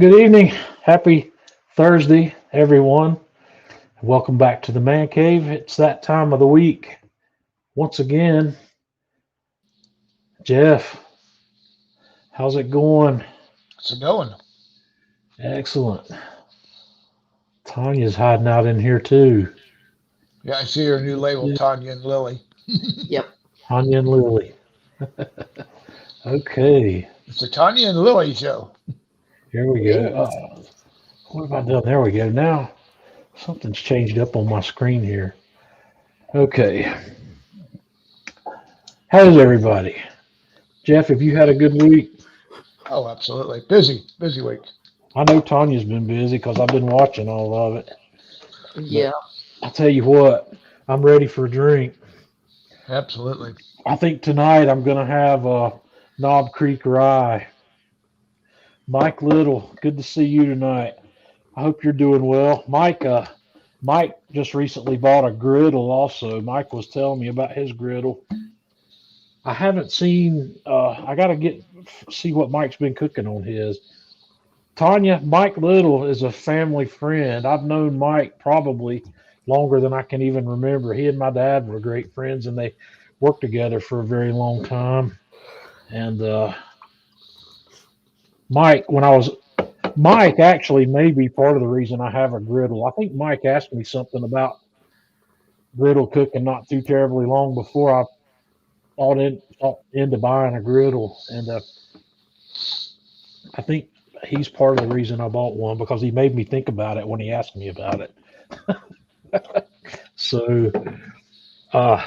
Good evening. Happy Thursday, everyone. Welcome back to the Man Cave. It's that time of the week. Once again, Jeff, how's it going? How's it going? Excellent. Tanya's hiding out in here too. Yeah, I see your new label, Yeah, Tanya and Lily. Yep. Tanya and Lily. Okay, It's the Tanya and Lily show. here we It go. is. What have I done? There we go. Now something's changed up on my screen here. Okay, how's everybody? Jeff, have you had a good week? Oh, absolutely. Busy, busy week. I know Tanya's been busy because I've been watching all of it. But Yeah. I'll tell you what, I'm ready for a drink. Absolutely. I think tonight I'm going to have a Knob Creek Rye. Mike Little, good to see you tonight. I hope you're doing well. Mike just recently bought a griddle also. Mike was telling me about his griddle. I haven't seen, I got to see what Mike's been cooking on his. Tanya, Mike Little is a family friend. I've known Mike probably longer than I can even remember. He and my dad were great friends, and they worked together for a very long time. And Mike, when I was Mike actually may be part of the reason I have a griddle. I think Mike asked me something about griddle cooking not too terribly long before I thought into buying a griddle, and I think he's part of the reason I bought one because he made me think about it when he asked me about it. So, uh,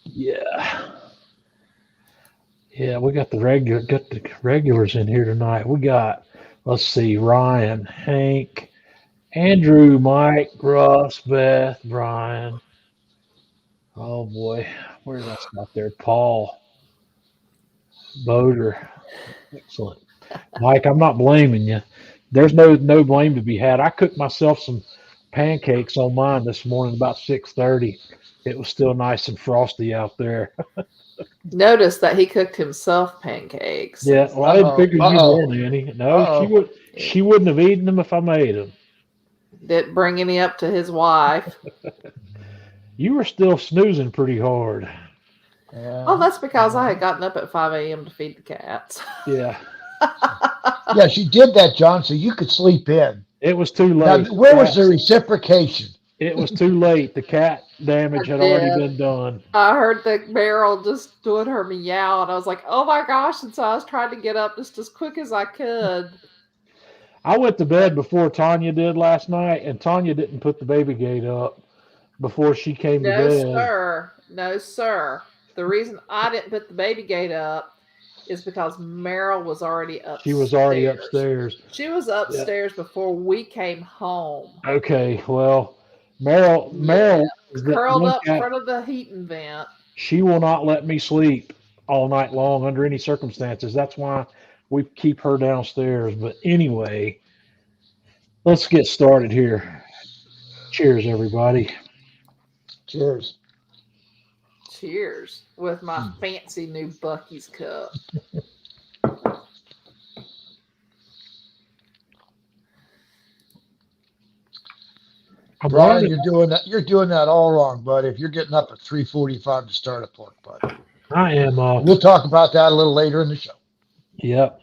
yeah, yeah, we got the regulars in here tonight. We got, let's see, Ryan, Hank, Andrew, Mike, Russ, Beth, Brian. Oh boy, where's that stuff there? Paul, Boder. Excellent. Mike, I'm not blaming you. There's no blame to be had. I cooked myself some pancakes on mine this morning about 6:30. It was still nice and frosty out there. Notice that he cooked himself pancakes. Yeah, well, I didn't Uh-oh. figure you Uh-oh. wanted any. No, Uh-oh. she wouldn't have eaten them if I made them. Didn't bring any up to his wife. You were still snoozing pretty hard. Oh, Yeah. that's because I had gotten up at 5 a.m. to feed the cats. Yeah, Yeah, she did that, John, so you could sleep in. it was too Now, late. where was the reciprocation? It was too late. The cat I damage had already did. been done. I heard the barrel just doing her meow, and I was like, oh my gosh. And so I was trying to get up just as quick as I could. I went to But bed before Tanya did last night, and Tanya didn't put the baby gate up before she came to no, bed. sir. No, sir. The reason I didn't put the baby gate up is because Meryl was already She was already upstairs. upstairs. She was Yeah. upstairs before we came home. Okay. Well, Meryl Yeah. is that Curled one up in cat. front of the heating vent. She will not let me sleep all night long under any circumstances. That's why we keep her downstairs. But anyway, let's get started here. Cheers, everybody. Cheers. Cheers. With my Hmm. fancy new Bucky's cup. I'm Brian, learning. you're doing that all wrong, bud. If you're getting up at 3:45 to start a pork butt. I am. We'll talk about that a little later in the show. Yep.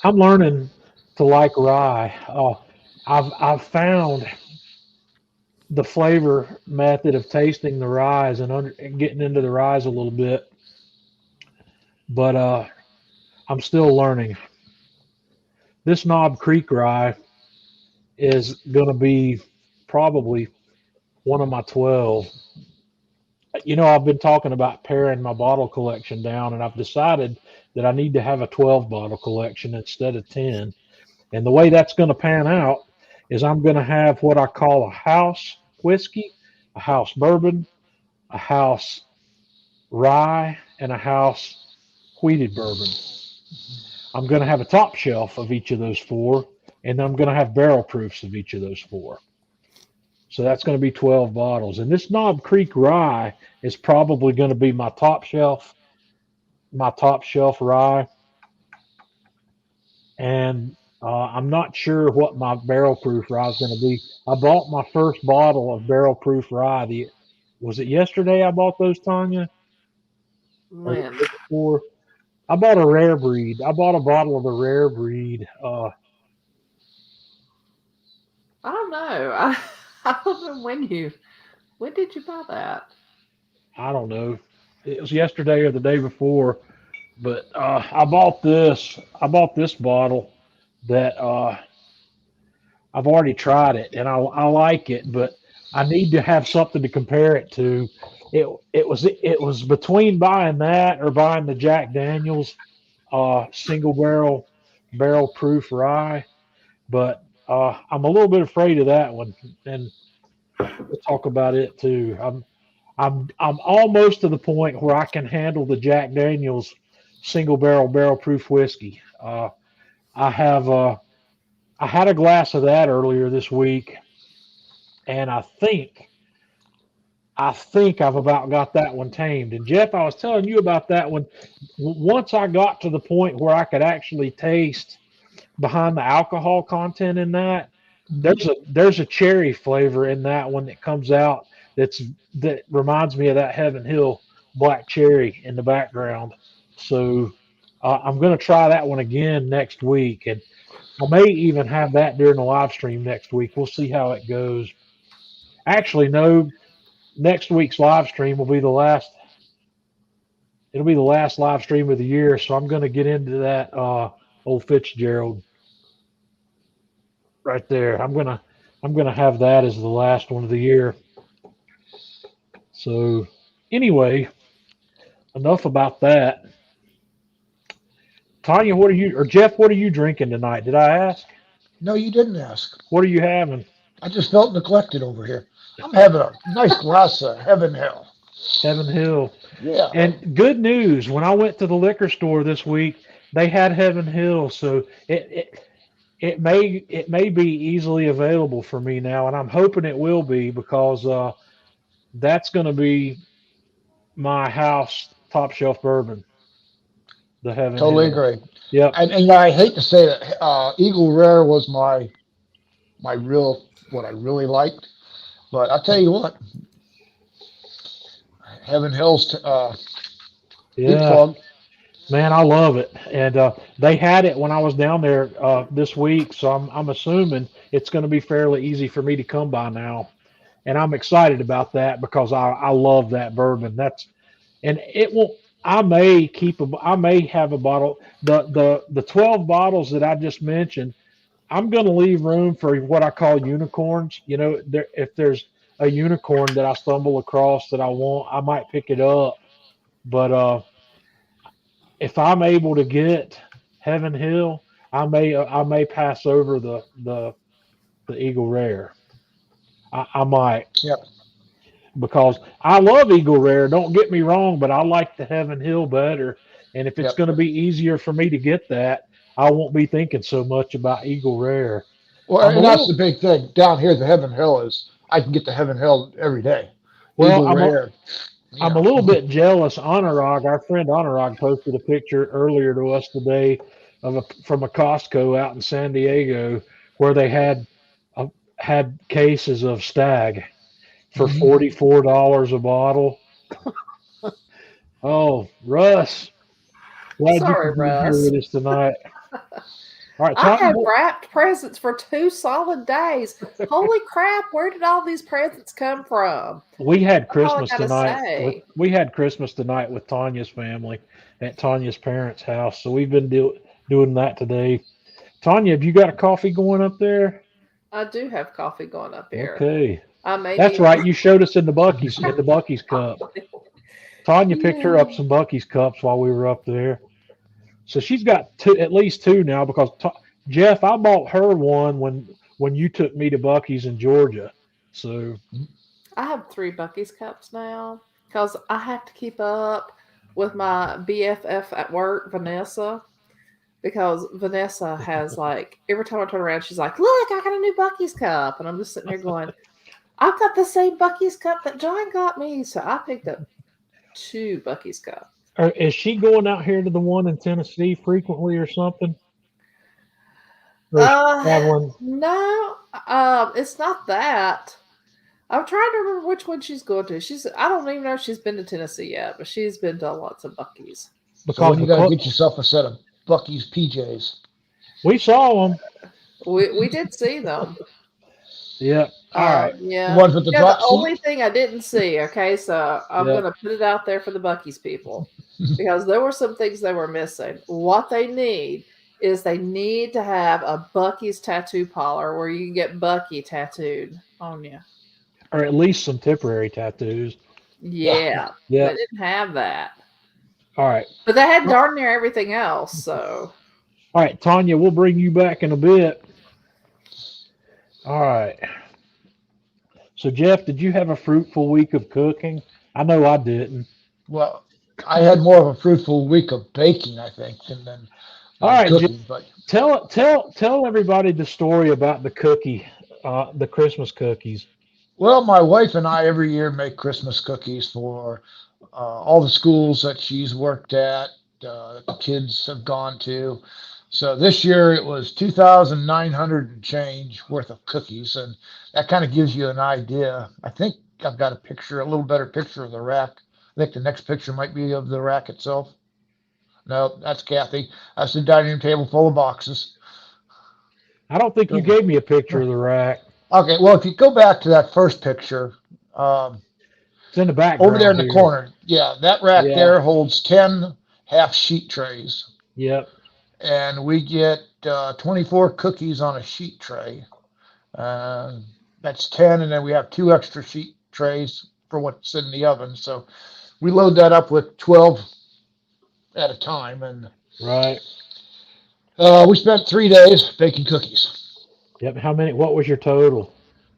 I'm learning to like rye. I've found the flavor method of tasting the rye and getting into the rye a little bit, but I'm still learning. This Knob Creek rye is going to be probably one of my 12. You know, I've been talking about paring my bottle collection down, and I've decided that I need to have a 12 bottle collection instead of 10. And the way that's going to pan out is I'm going to have what I call a house whiskey, a house bourbon, a house rye, and a house wheated bourbon. I'm going to have a top shelf of each of those four, and I'm going to have barrel proofs of each of those four. So that's going to be 12 bottles. And this Knob Creek rye is probably going to be my top shelf rye. and I'm not sure what my barrel proof rye is going to be. I bought my first bottle of barrel proof rye. Was it yesterday I bought those, Tanya? Or the Man, day before? I bought a rare breed. I bought a bottle of the rare breed. I don't know. I don't know when did you buy that? I don't know. It was yesterday or the day before, but I bought this. I bought this bottle that I've already tried it and I like it, but I need to have something to compare it to. It was between buying that or buying the Jack Daniels single barrel proof rye, but I'm a little bit afraid of that one, and we'll talk about it too. I'm almost to the point where I can handle the Jack Daniels single barrel proof whiskey. I have I had a glass of that earlier this week, and I think I've about got that one tamed. And Jeff, I was telling you about that one. Once I got to the point where I could actually taste behind the alcohol content in that, there's a cherry flavor in that one that comes out that reminds me of that Heaven Hill black cherry in the background. So I'm going to try that one again next week, and I may even have that during the live stream next week. We'll see how it goes. Actually, no, next week's live stream will be the last. It'll be the last live stream of the year, so I'm going to get into that old Fitzgerald right there. I'm gonna have that as the last one of the year. So anyway, enough about that. Tanya, what are you or Jeff? What are you drinking tonight? Did I ask? No, you didn't ask. What are you having? I just felt neglected over here. I'm having a nice glass of Heaven Hill. Heaven Hill. Yeah. And good news, when I went to the liquor store this week, they had Heaven Hill, so it may be easily available for me now, and I'm hoping it will be because that's going to be my house top shelf bourbon, the Heaven Totally Hill. agree. Yep. And I hate to say that Eagle Rare was my real what I really liked, but I'll tell you what, Heaven Hill's Deep Yeah. Fog. Man, I love it, and they had it when I was down there this week, so I'm assuming it's going to be fairly easy for me to come by now, and I'm excited about that because I love that bourbon. And it will. I may have a bottle. The 12 bottles that I just mentioned. I'm going to leave room for what I call unicorns. If there's a unicorn that I stumble across that I want, I might pick it up. But if I'm able to get Heaven Hill, I may pass over the Eagle Rare. I might Yep. because I love Eagle Rare. Don't get me wrong, but I like the Heaven Hill better. And if it's Yep. going to be easier for me to get that, I won't be thinking so much about Eagle Rare. Well, I'm a and that's little the big thing down here. The Heaven Hill is I can get the Heaven Hill every day. well. Eagle Rare, you I'm a know. little bit jealous. Anurag, our friend Anurag, posted a picture earlier to us today from a Costco out in San Diego where they had cases of Stag for Mhm. $44 a bottle. Oh, Russ, glad you Sorry, could be here Russ. with us tonight. All right, I Tanya, have wrapped presents for 2 solid days. Holy crap, where did all these presents come from? we had That's all I Christmas gotta tonight say. with Tanya's family at Tanya's parents' house, so we've been doing that today. Tanya, have you got a coffee going up there? I do have coffee going up here. Okay. I may That's be right. You showed us in the Bucky's cup. Tanya picked her yeah. up some Bucky's cups while we were up there. So she's got at least two now because Jeff, I bought her one when you took me to Bucky's in Georgia. So I have 3 Bucky's cups now because I have to keep up with my BFF at work, Vanessa. Because Vanessa has like every time I turn around, she's like, "Look, I got a new Bucky's cup," and I'm just sitting there going, "I've got the same Bucky's cup that John got me." So I picked up 2 Bucky's cups. is she going out here to the one in Tennessee frequently or something? Or traveling? No, it's not that. I'm trying to remember which one she's going to. I don't even know if she's been to Tennessee yet, but she's been to lots of Bucky's. So when Because you got to get yourself a set of Bucky's PJs. we saw them. We did see them. Yeah. All right. Yeah. The ones with the Yeah, drop the only seat? thing I didn't see, okay, so I'm Yeah. gonna put it out there for the Bucky's people. Because there were some things they were missing. What they need is they need to have a Bucky's tattoo parlor where you can get Bucky tattooed on you. Or at least some temporary tattoos. Yeah. Yeah. They didn't have that. All right. But they had darn near everything else, so All right, Tanya, we'll bring you back in a bit. All right. So, Jeff, did you have a fruitful week of cooking? I know I didn't. Well, I had more of a fruitful week of baking, I think, than All right, cooking. But tell everybody the story about the cookie, the Christmas cookies. well, my wife and I every year make Christmas cookies for all the schools that she's worked at, that the kids have gone to. So this year it was 2,900 and change worth of cookies, and that kind of gives you an idea. I think I've got a picture, a little better picture of the rack. I think the next picture might be of the rack itself. No, that's Kathy. That's the dining room table full of boxes. I don't think you gave me a picture of the rack. Okay, well, if you go back to that first picture, It's in the background. over there in the here. corner, yeah, that rack Yeah. there holds 10 half sheet trays, Yep. and we get 24 cookies on a sheet tray. That's 10, and then we have 2 extra sheet trays for what's in the oven. So we load that up with 12 at a time, and Right. we spent 3 days baking cookies. Yep. How many? What was your total?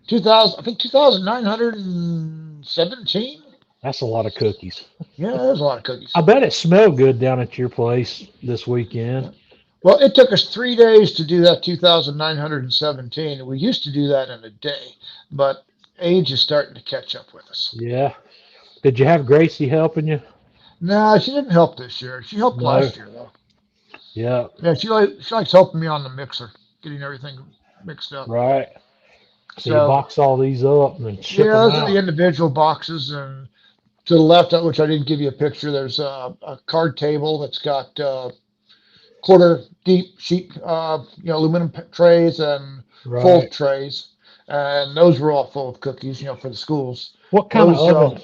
2,000, I think 2,917. That's a lot of cookies. Yeah, there's a lot of cookies. I bet it smelled good down at your place this weekend. Well, it took us 3 days to do that 2,917. And we used to do that in a day, but age is starting to catch up with us. Yeah. Did you have Gracie helping you? No, she didn't help this year. She helped No. last year, though. Yeah. Yeah, she likes helping me on the mixer, getting everything mixed up. Right. So you So, box all these up and then ship yeah, them those are out. the individual boxes. And to the left, which I didn't give you a picture, there's a card table that's got quarter deep sheet, aluminum trays and full Right. trays. And those were all full of cookies, for the schools. What kind of Those, oven?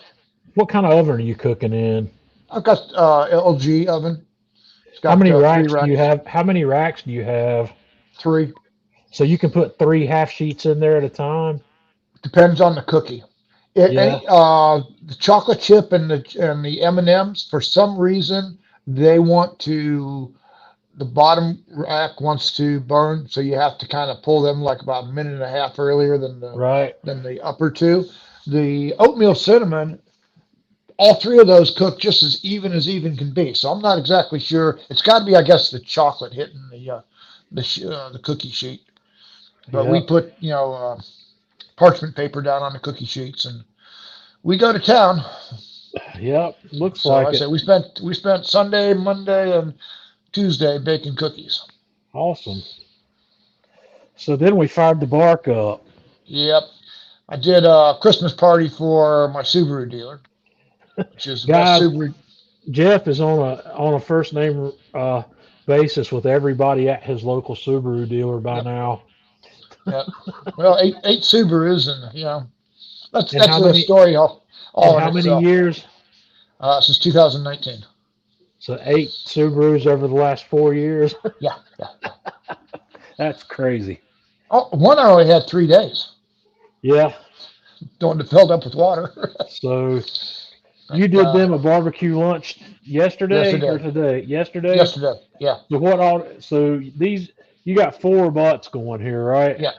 What kind of oven are you cooking in? I've got LG oven. It's got How many 3 racks do you racks. have? How many racks do you have? 3. So you can put 3 half sheets in there at a time. Depends on the cookie. Yeah. The chocolate chip and the M&Ms, for some reason, they want to. The bottom rack wants to burn, so you have to kind of pull them like about a minute and a half earlier than Right. the upper 2. The oatmeal cinnamon, all 3 of those cook just as even can be. So I'm not exactly sure. It's got to be, I guess, the chocolate hitting the cookie sheet. But we Yeah. put parchment paper down on the cookie sheets, and we go to town. Yep. Looks So like I it. said we spent Sunday, Monday, and Tuesday baking cookies. Awesome. So then we fired the bark up. Yep. I did a Christmas party for my Subaru dealer, which is the best Guys, Subaru. Jeff is on a first name basis with everybody at his local Subaru dealer by Yep. now. Yep. Well, eight Subarus, and that's And how a many? story all And in how many itself. years? Since 2019. So 8 Subarus over the last 4 years. Yeah. That's crazy. Oh, one I only had 3 days. Yeah. Going to filled up with water. So you did Uh, them a barbecue lunch yesterday Yesterday. or today? Yesterday. Yesterday. Yeah. So what all? So these you got 4 butts going here, right? Yeah.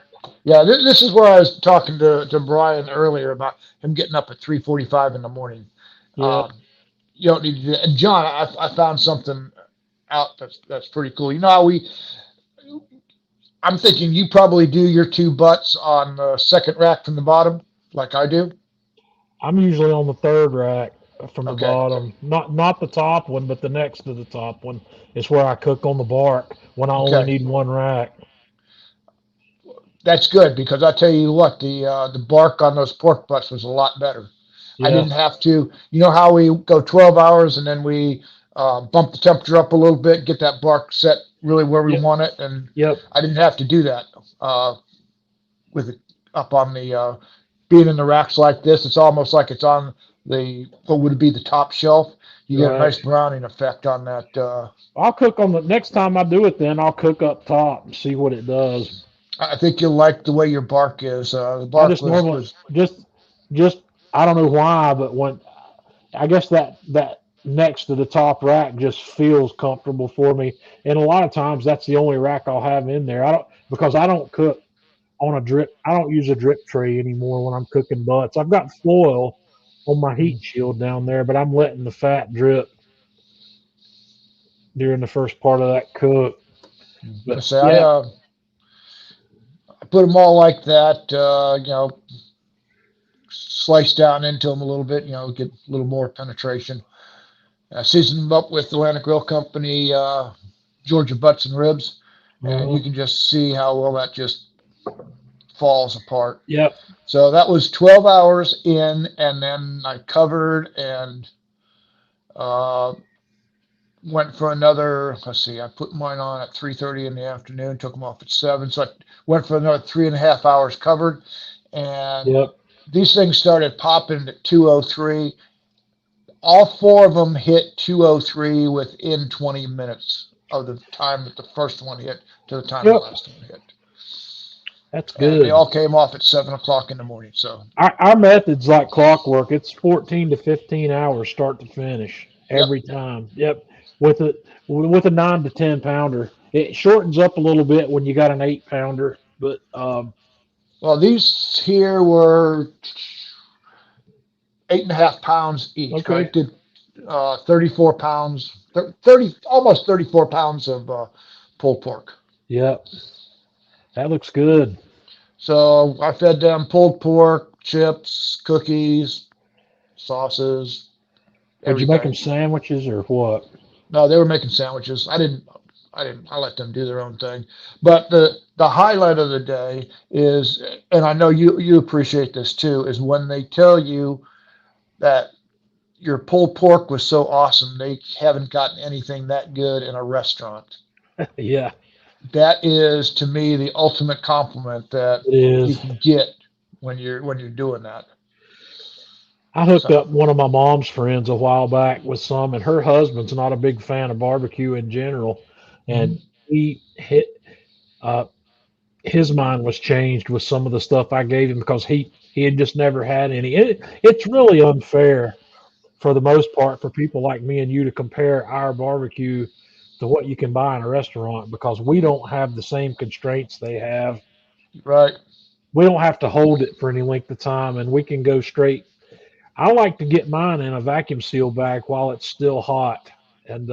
Yeah. This is where I was talking to Brian earlier about him getting up at 3:45 in the morning. Yeah. You don't need to do that. And John, I found something out that's pretty cool. You know how I'm thinking you probably do your 2 butts on the second rack from the bottom, like I do. I'm usually on the 3rd rack from the Okay. bottom. Not the top one, but the next to the top one is where I cook on the bark when I only Okay. need 1 rack. that's good because I tell you what, the bark on those pork butts was a lot better. I Yeah. didn't have to, you know how we go 12 hours and then we bump the temperature up a little bit, get that bark set really where we Yep. want it, and Yep. I didn't have to do that with it up on the being in the racks like this. It's almost like it's on the what would be the top shelf. You get a Right. nice browning effect on that. I'll cook on the next time I do it. Then I'll cook up top and see what it does. I think you'll like the way your bark is. The I bark just normally was just I don't know why, but when I guess that next to the top rack just feels comfortable for me. And a lot of times that's the only rack I'll have in there. I don't cook on a drip. I don't use a drip tray anymore when I'm cooking butts. I've got foil on my heat shield down there, but I'm letting the fat drip during the first part of that cook. I But say yeah, I put them all like that. Slice down into them a little bit. Get a little more penetration. Season them up with Atlantic Grill Company Georgia butts and ribs, and you can just see how well that just falls apart. yep, So that was 12 hours in, and then I covered and uh, went for another. Let's see, I put mine on at 3:30 in the afternoon, took them off at 7, so I went for another 3.5 hours covered, and yep. these things started popping at 2:03. All four of them hit 2:03 within 20 minutes of the time that the first one hit to the time the Yep. last one hit. That's And they good. all came off at 7 o'clock in the morning. So, Our method's like clockwork. It's 14 to 15 hours start to finish yep. every time. Yep. With a 9 to 10 pounder, it shortens up a little bit when you got an 8 pounder, but Well, these here were 8.5 pounds each, okay. right? Did 34 pounds, 30, almost 34 pounds of pulled pork. Yep. That looks good. So I fed them pulled pork, chips, cookies, sauces, Would you make them everything. sandwiches or what? No, they were making sandwiches. I let them do their own thing. But the highlight of the day is, and I know you appreciate this too, is when they tell you that your pulled pork was so awesome, they haven't gotten anything that good in a restaurant. Yeah, That is to me the ultimate compliment that it you is. can get when you're doing that. I hooked So up one of my mom's friends a while back with some, and her husband's not a big fan of barbecue in general, and mhm. he hit uh, his mind was changed with some of the stuff I gave him because he had just never had any. It's really unfair for the most part for people like me and you to compare our barbecue to what you can buy in a restaurant because we don't have the same constraints they have. Right. We don't have to hold it for any length of time, and we can go straight. I like to get mine in a vacuum seal bag while it's still hot, and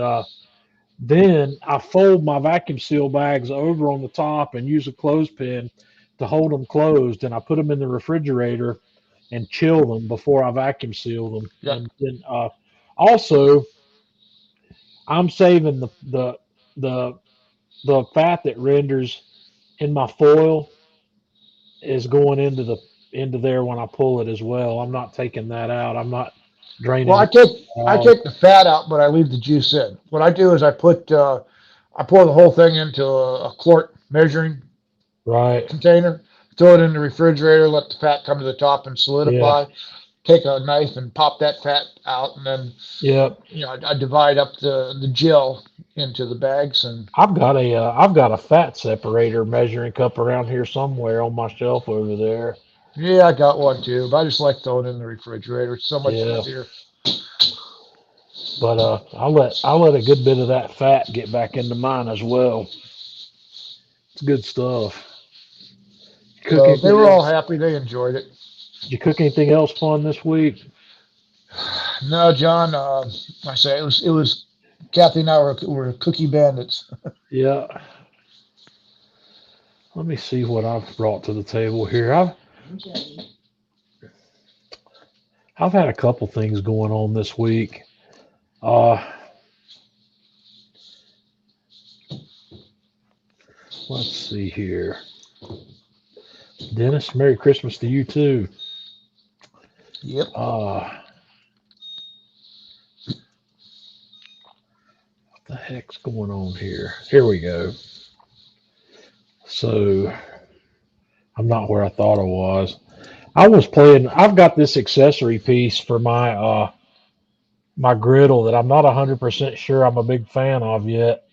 then I fold my vacuum seal bags over on the top and use a clothespin to hold them closed. And I put them in the refrigerator and chill them before I vacuum seal them. Yep. And then also, I'm saving the the fat that renders in my foil is going into there when I pull it as well. I'm not taking that out. I'm not Well, draining I that take I out. take the fat out, but I leave the juice in. What I do is I pour the whole thing into a quart measuring Right. container, throw it in the refrigerator, let the fat come to the top and Yeah. solidify. Take a knife and pop that fat out, and then Yep. I divide up the gel into the bags, and I've got a fat separator measuring cup around here somewhere on my shelf over there. yeah, I got one too. But I just like throwing it in the refrigerator. It's so much Yeah, easier. but I let a good bit of that fat get back into mine as well. It's good stuff. Cook So they anything were all else? happy. They enjoyed it. Did you cook anything else fun this week? No, John. I say it was. Kathy and I were cookie bandits. Yeah. Let me see what I've brought to the table here. I've had a couple things going on this week. Uh, let's see here. Dennis, Merry Christmas to you too. Yep. What the heck's going on here? Here we go. So I'm not where I thought I was. I was playing. I've got this accessory piece for my griddle that I'm not 100% sure I'm a big fan of yet.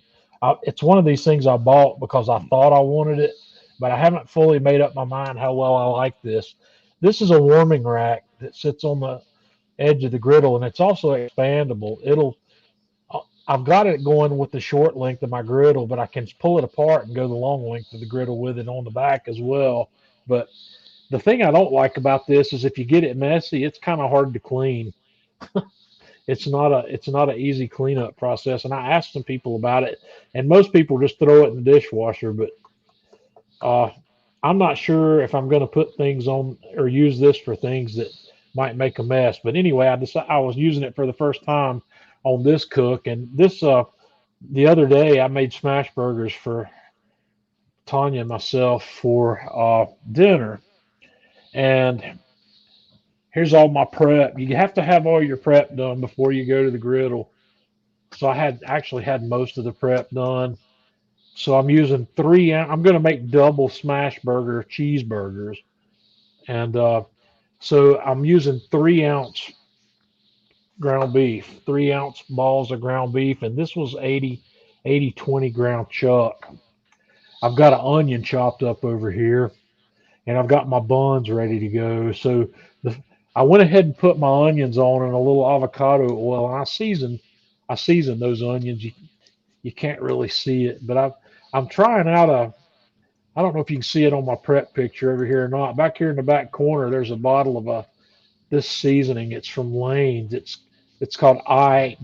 It's one of these things I bought because I thought I wanted it, but I haven't fully made up my mind how well I like this. This is a warming rack that sits on the edge of the griddle, and it's also expandable. I've got it going with the short length of my griddle, but I can pull it apart and go the long length of the griddle with it on the back as well. But the thing I don't like about this is if you get it messy, it's kind of hard to clean. It's not an easy cleanup process. And I asked some people about it, and most people just throw it in the dishwasher. But uh, I'm not sure if I'm going to put things on or use this for things that might make a mess. But anyway, I was using it for the first time on this cook, and this the other day I made smash burgers for Tanya and myself for dinner, and here's all my prep. You have to have all your prep done before you go to the griddle. So I had actually had most of the prep done. So I'm using I'm going to make double smash burger cheeseburgers. And so I'm using 3 ounce ground beef, 3 ounce balls of ground beef. And this was 20 ground chuck. I've got an onion chopped up over here, and I've got my buns ready to go. So the, I went ahead and put my onions on and a little avocado oil, and I seasoned those onions. You can't really see it, but I'm trying out I don't know if you can see it on my prep picture over here or not. Back here in the back corner, there's a bottle of this seasoning. It's from Lane's. It's called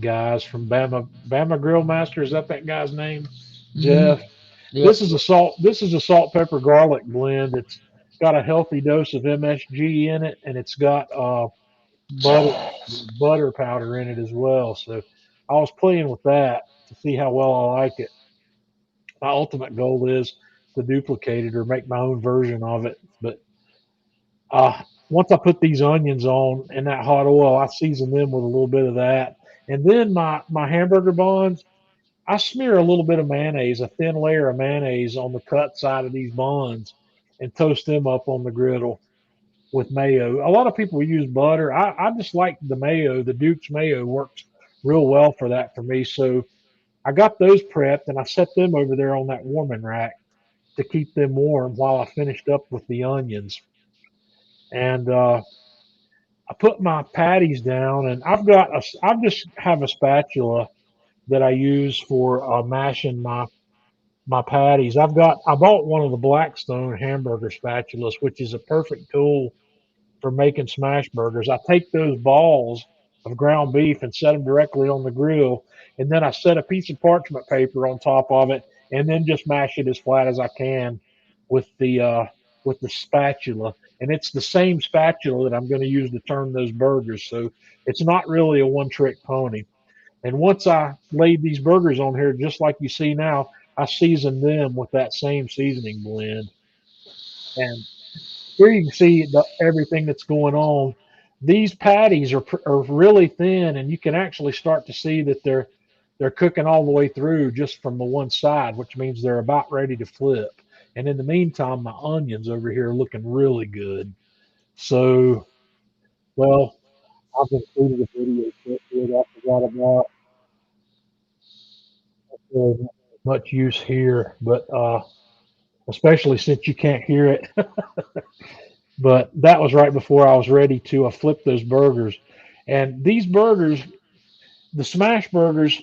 guys, from Bama Grill Master. Is that guy's name? Mhm. Jeff. Yep. This is a salt, pepper, garlic blend. It's got a healthy dose of MSG in it, and it's got butter powder in it as well. So I was playing with that to see how well I like it. My ultimate goal is to duplicate it or make my own version of it. But once I put these onions on in that hot oil, I season them with a little bit of that, and then my hamburger buns. I smear a little bit of mayonnaise, a thin layer of mayonnaise on the cut side of these buns, and toast them up on the griddle with mayo. A lot of people use butter. I just like the mayo. The Duke's mayo works real well for that for me. So I got those prepped and I set them over there on that warming rack to keep them warm while I finished up with the onions. And I put my patties down, and I just have a spatula that I use for mashing my patties. I bought one of the Blackstone hamburger spatulas, which is a perfect tool for making smash burgers. I take those balls of ground beef and set them directly on the grill, and then I set a piece of parchment paper on top of it, and then just mash it as flat as I can with the spatula. And it's the same spatula that I'm going to use to turn those burgers. So it's not really a one-trick pony. And once I laid these burgers on here, just like you see now, I seasoned them with that same seasoning blend. And here you can see everything that's going on. These patties are really thin, and you can actually start to see that they're cooking all the way through just from the one side, which means they're about ready to flip. And in the meantime, my onions over here are looking really good. So, well, I've included a video clip here that I forgot about. Really not much use here, but especially since you can't hear it. But that was right before I was ready to flip those burgers. And these burgers, the smash burgers,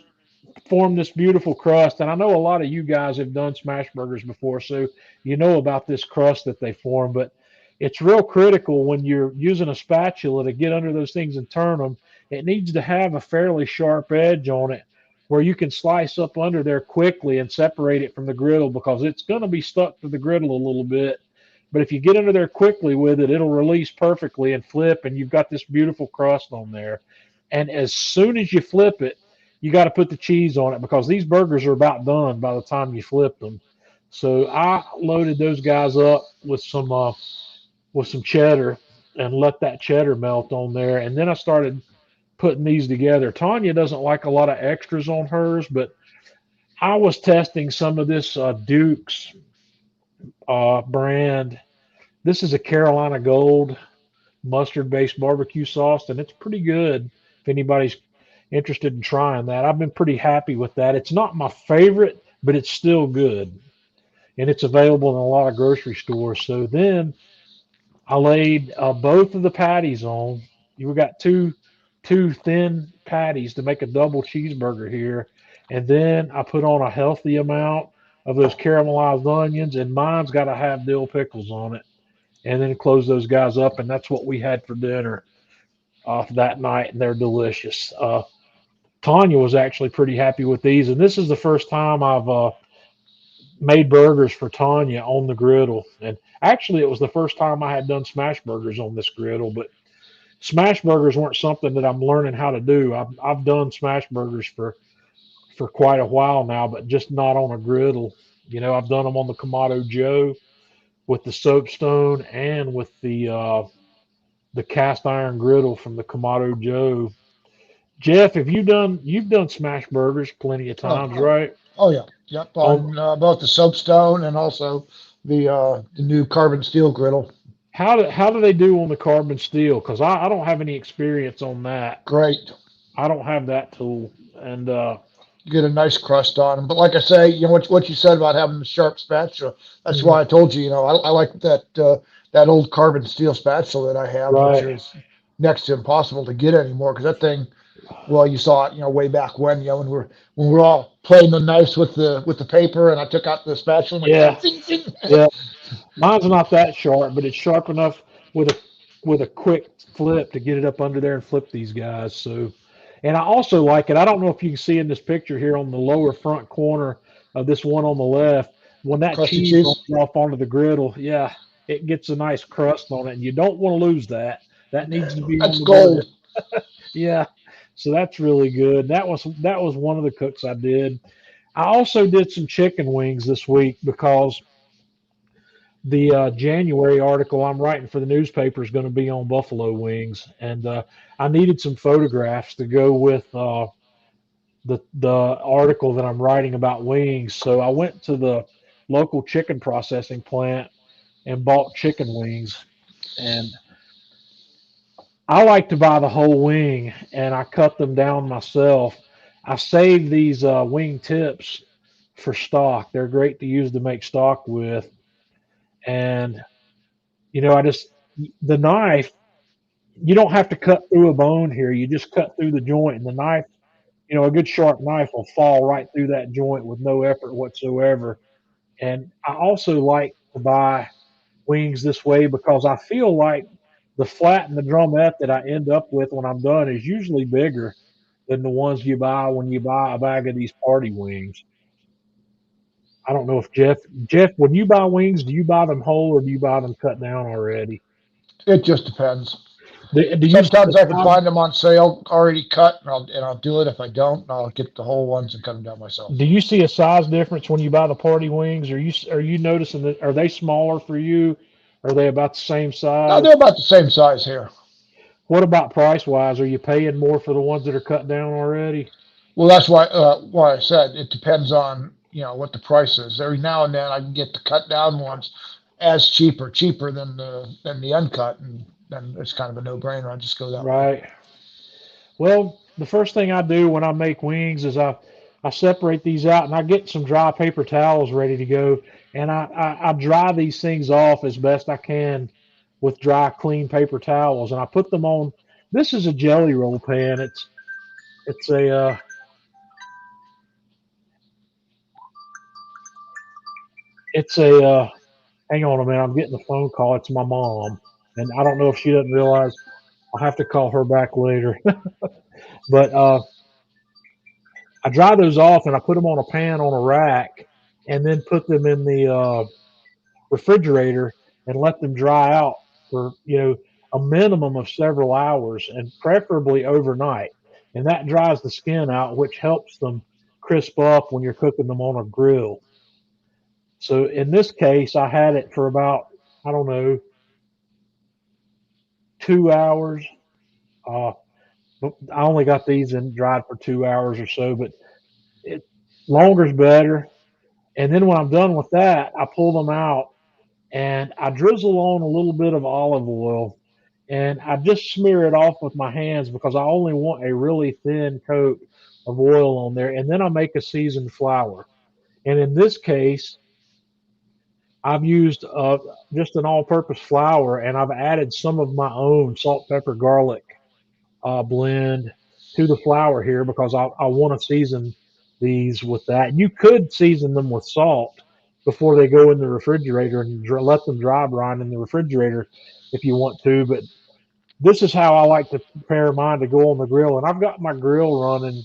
form this beautiful crust. And I know a lot of you guys have done smash burgers before, so you know about this crust that they form. But it's real critical when you're using a spatula to get under those things and turn them. It needs to have a fairly sharp edge on it where you can slice up under there quickly and separate it from the griddle, because it's going to be stuck to the griddle a little bit. But if you get under there quickly with it, it'll release perfectly and flip, and you've got this beautiful crust on there. And as soon as you flip it, you got to put the cheese on it, because these burgers are about done by the time you flip them. So I loaded those guys up with some with some cheddar and let that cheddar melt on there. And then I started putting these together. Tanya doesn't like a lot of extras on hers, but I was testing some of this Duke's brand. This is a Carolina Gold mustard based barbecue sauce, and it's pretty good if anybody's interested in trying that. I've been pretty happy with that. It's not my favorite, but it's still good. And it's available in a lot of grocery stores. So then I laid both of the patties on. You got two thin patties to make a double cheeseburger here, and then I put on a healthy amount of those caramelized onions, and mine's got to have dill pickles on it, and then close those guys up, and that's what we had for dinner that night, and they're delicious. Tanya was actually pretty happy with these, and this is the first time I've made burgers for Tanya on the griddle, and actually it was the first time I had done smash burgers on this griddle, but smash burgers weren't something that I'm learning how to do. I've done smash burgers for quite a while now, but just not on a griddle. I've done them on the Kamado Joe with the soapstone and with the cast iron griddle from the Kamado Joe. Jeff, you've done smash burgers plenty of times, Oh, right? oh yeah, yep. On On both the soapstone and also the new carbon steel griddle. how do they do on the carbon steel? Because I don't have any experience on that. Great. I don't have that tool, and You get a nice crust on them. But like I say, what you said about having the sharp spatula. That's mhm, why I told you. I like that old carbon steel spatula that I have, which right, is next to impossible to get anymore because that thing. Well, you saw it, way back when, when we're all playing the knives with the paper, and I took out the spatula and yeah, like, zing, zing, zing. yeah. Mine's not that sharp, but it's sharp enough with a quick flip to get it up under there and flip these guys. So, and I also like it. I don't know if you can see in this picture here on the lower front corner of this one on the left, when that Crusty cheese rolls cheese. off onto the griddle, yeah, it gets a nice crust on it, and you don't want to lose that. That needs to be on That's the burger. gold. Yeah, so that's really good. That was one of the cooks I did. I also did some chicken wings this week because the January article I'm writing for the newspaper is going to be on buffalo wings, and I needed some photographs to go with the article that I'm writing about wings. So I went to the local chicken processing plant and bought chicken wings, and I like to buy the whole wing, and I cut them down myself. I save these wing tips for stock. They're great to use to make stock with, and I just the knife you don't have to cut through a bone here. You just cut through the joint, and the knife, a good sharp knife will fall right through that joint with no effort whatsoever. And I also like to buy wings this way because I feel like the flat and the drumette that I end up with when I'm done is usually bigger than the ones you buy when you buy a bag of these party wings. I don't know if Jeff, when you buy wings, do you buy them whole or do you buy them cut down already? It just depends. Do you see the Sometimes I can size find them on sale already cut, and I'll do it. If I don't, I'll get the whole ones and cut them down myself. Do you see a size difference when you buy the party wings? Are you noticing that are they smaller for you? Are they about the same No, size? they're about the same size here. What about price wise? Are you paying more for the ones that are cut down already? Well, that's why I said it depends on what the price is. Every now and then I can get the cut down ones as cheaper than the uncut, and then it's kind of a no brainer. I just go that way. Right. Well, the first thing I do when I make wings is I separate these out and I get some dry paper towels ready to go, and I dry these things off as best I can with dry, clean paper towels, and I put them on. This is a jelly roll pan. It's a it's a hang on a minute. I'm getting a phone call. It's my mom, and I don't know if she doesn't realize I'll have to call her back later. But I dry those off and I put them on a pan on a rack, and then put them in the refrigerator and let them dry out for a minimum of several hours, and preferably overnight. And that dries the skin out, which helps them crisp up when you're cooking them on a grill. So in this case, I had it for about, I don't know, 2 hours. But I only got these in dried for 2 hours or so, but it longer's better. And then when I'm done with that, I pull them out and I drizzle on a little bit of olive oil and I just smear it off with my hands because I only want a really thin coat of oil on there. And then I make a seasoned flour. And in this case, I've used just an all-purpose flour, and I've added some of my own salt, pepper, garlic blend to the flour here because I want to season these with that. You could season them with salt before they go in the refrigerator and let them dry brine in the refrigerator if you want to. But this is how I like to prepare mine to go on the grill. And I've got my grill running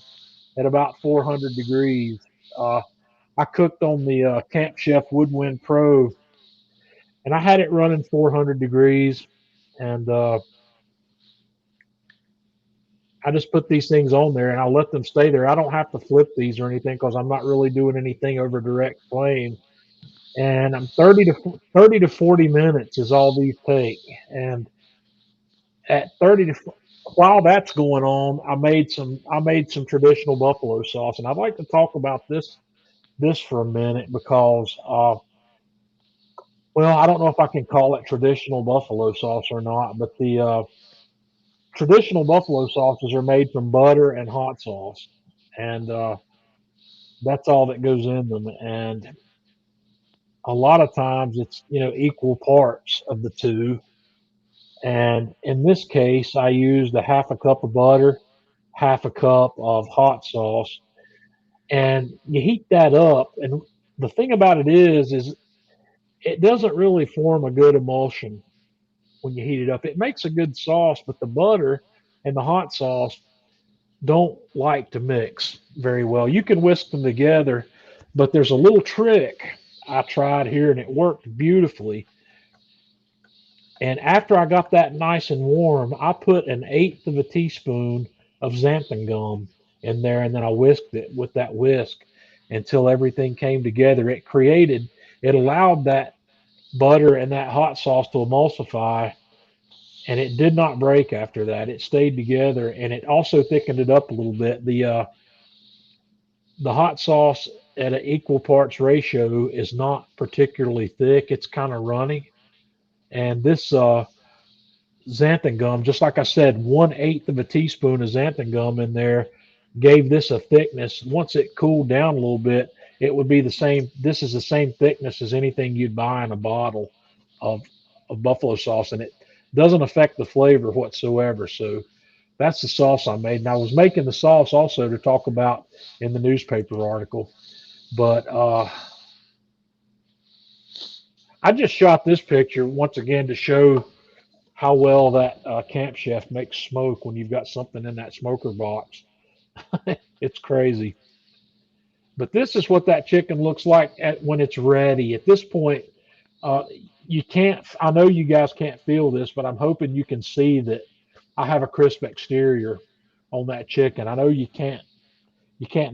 at about 400 degrees. Uh, I cooked on the Camp Chef Woodwind Pro, and I had it running 400 degrees. And I just put these things on there and I let them stay there. I don't have to flip these or anything because I'm not really doing anything over direct flame. And I'm 30 to 40 minutes is all these take. And at 30 to while that's going on, I made some traditional buffalo sauce, and I'd like to talk about this for a minute because well, I don't know if I can call it traditional buffalo sauce or not, but the traditional buffalo sauces are made from butter and hot sauce, and that's all that goes in them. And a lot of times it's equal parts of the two. And in this case, I used a half a cup of butter, half a cup of hot sauce, and you heat that up. And the thing about it is it doesn't really form a good emulsion when you heat it up. It makes a good sauce, but the butter and the hot sauce don't like to mix very well. You can whisk them together, but there's a little trick I tried here and it worked beautifully. And after I got that nice and warm, I put an eighth of a teaspoon of xanthan gum in there and then I whisked it with that whisk until everything came together. It allowed that butter and that hot sauce to emulsify, and it did not break after that. It stayed together, and it also thickened it up a little bit. The hot sauce at an equal parts ratio is not particularly thick. It's kind of runny, and this xanthan gum, just like I said, 1/8 of a teaspoon of xanthan gum in there gave this a thickness. Once it cooled down a little bit, it would be the same. This is the same thickness as anything you'd buy in a bottle of, of buffalo sauce, and it doesn't affect the flavor whatsoever. So that's the sauce I made. And I was making the sauce also to talk about in the newspaper article. But I just shot this picture once again to show how well that Camp Chef makes smoke when you've got something in that smoker box. It's crazy. But this is what that chicken looks like when it's ready. At this point, uh, you can't, I know you guys can't feel this, but I'm hoping you can see that I have a crisp exterior on that chicken. I know you can't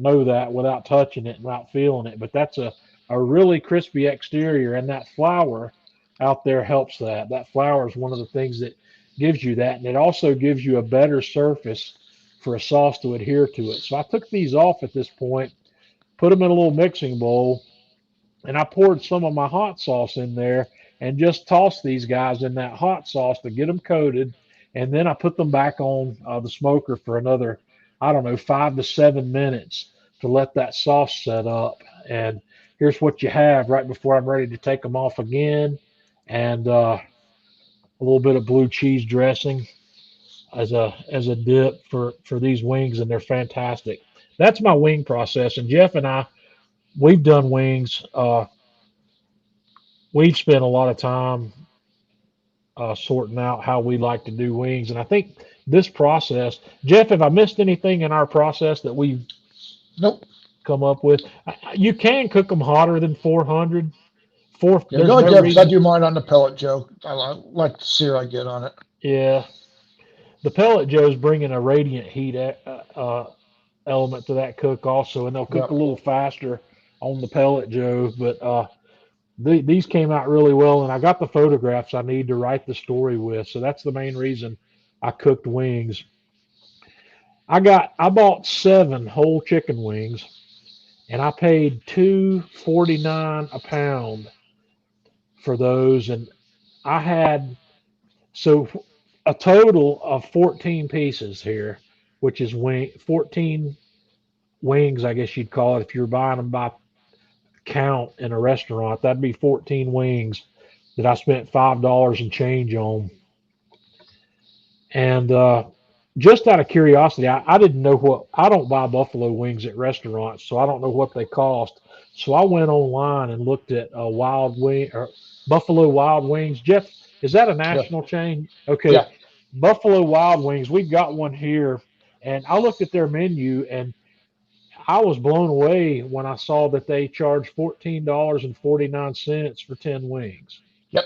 know that without touching it and without feeling it, but that's a really crispy exterior, and that flour out there helps that. That flour is one of the things that gives you that, and it also gives you a better surface for a sauce to adhere to it. So I took these off at this point, put them in a little mixing bowl, and I poured some of my hot sauce in there and just tossed these guys in that hot sauce to get them coated. And then I put them back on the smoker for another, I don't know, 5 to 7 minutes to let that sauce set up. And here's what you have right before I'm ready to take them off again. And a little bit of blue cheese dressing as a dip for these wings, and they're fantastic. That's my wing process. And Jeff and I, we've done wings. We've spent a lot of time sorting out how we like to do wings. And I think this process, Jeff, have I missed anything in our process that we've Nope. come up with? You can cook them hotter than 400. Yeah, There's the only no difference, I reason. do mine on the pellet, Joe. Like the sear I get on it. Yeah, the pellet Joe's bringing a radiant heat element to that cook also, and they'll cook Yep. a little faster on the pellet Joe. But these came out really well, and I got the photographs I need to write the story with. So that's the main reason I cooked wings. I bought 7 whole chicken wings, and I paid $2.49 a pound for those, and I had so a total of 14 pieces here, which is 14 wings, I guess you'd call it if you're buying them by count in a restaurant. That'd be 14 wings that I spent $5 and change on. And just out of curiosity, I didn't know what, I don't buy buffalo wings at restaurants, so I don't know what they cost. So I went online and looked at Wild Wing or Buffalo Wild Wings. Jeff, is that a Yeah. national chain? Okay. Yeah. Buffalo Wild Wings, we've got one here. And I looked at their menu and I was blown away when I saw that they charge $14.49 for 10 wings. Yep.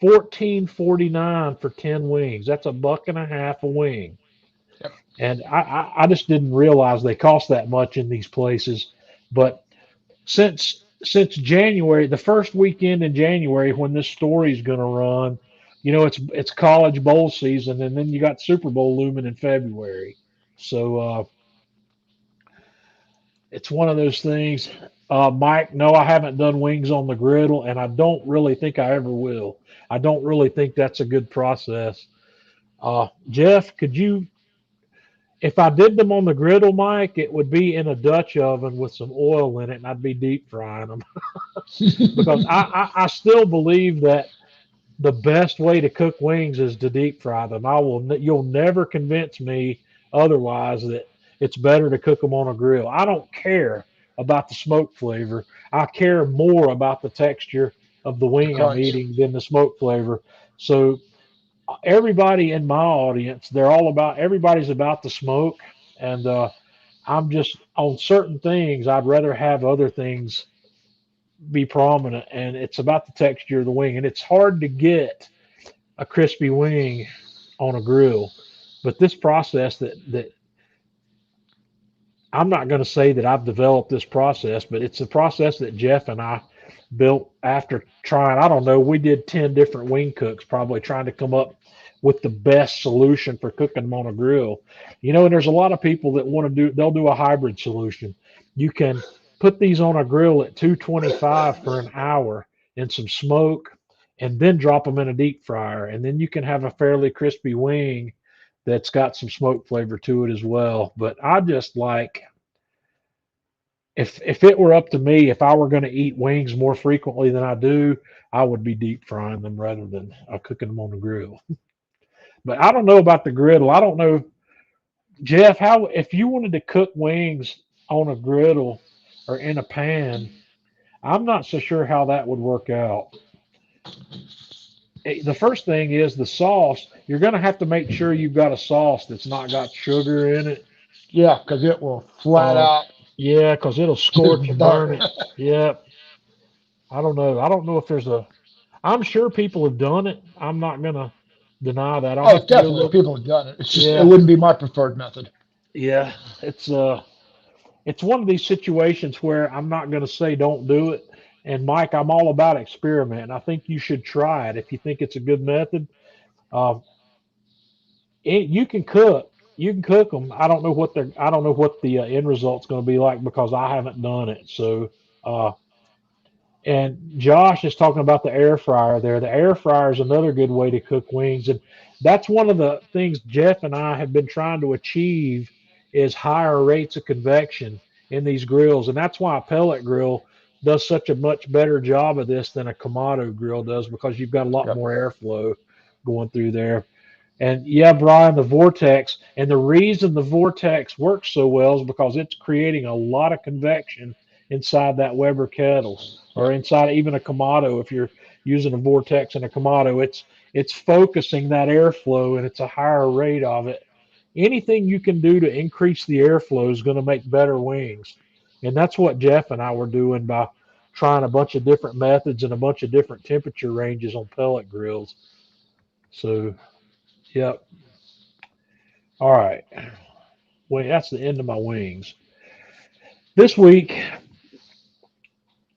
$14.49 for 10 wings. That's a buck and a half a wing. Yep. And I just didn't realize they cost that much in these places. But since January, the first weekend in January when this story is going to run, you know, it's college bowl season, and then you got Super Bowl looming in February. So it's one of those things. Mike, no, I haven't done wings on the griddle, and I don't really think I ever will. I don't really think that's a good process. Jeff, could you, if I did them on the griddle, Mike, it would be in a Dutch oven with some oil in it, and I'd be deep frying them because I still believe that the best way to cook wings is to deep fry them. You'll never convince me otherwise that it's better to cook them on a grill. I don't care about the smoke flavor. I care more about the texture of the wing I'm Crunch. eating than the smoke flavor. So everybody in my audience, everybody's about the smoke, and I'm just on certain things. I'd rather have other things be prominent, and it's about the texture of the wing. And it's hard to get a crispy wing on a grill, but this process that I'm not going to say that I've developed this process, but it's a process that Jeff and I built after trying, I don't know, we did 10 different wing cooks, probably trying to come up with the best solution for cooking them on a grill. You know, and there's a lot of people that they'll do a hybrid solution. You can put these on a grill at 225 for an hour in some smoke and then drop them in a deep fryer. And then you can have a fairly crispy wing that's got some smoke flavor to it as well. But I just like, if it were up to me, if I were going to eat wings more frequently than I do, I would be deep frying them rather than cooking them on the grill. But I don't know about the griddle. I don't know, Jeff, how if you wanted to cook wings on a griddle or in a pan, I'm not so sure how that would work out. The first thing is the sauce. You're going to have to make sure you've got a sauce that's not got sugar in it. Yeah, because it will flat Uh, out Yeah, because it'll scorch and burn burn. it. Yep. I don't know. I don't know if I'm sure people have done it. I'm not going to deny that. I'll Oh, have to do a definitely, little. people have done it. It's just it Yeah. wouldn't be my preferred method. Yeah. It's one of these situations where I'm not going to say don't do it. And Mike, I'm all about experiment. I think you should try it if you think it's a good method. Uh, you can cook. You can cook them. I don't know what the end result's going to be like because I haven't done it. So, uh, and Josh is talking about the air fryer there. The air fryer is another good way to cook wings, and that's one of the things Jeff and I have been trying to achieve is higher rates of convection in these grills, and that's why a pellet grill does such a much better job of this than a Kamado grill does because you've got a lot Yep. more airflow going through there. And yeah, Brian, the vortex, and the reason the vortex works so well is because it's creating a lot of convection inside that Weber kettle or Yep. inside even a Kamado. If you're using a vortex in a Kamado, it's focusing that airflow and it's a higher rate of it. Anything you can do to increase the airflow is going to make better wings. And that's what Jeff and I were doing by trying a bunch of different methods and a bunch of different temperature ranges on pellet grills. So, yep. All right. Well, that's the end of my wings. This week,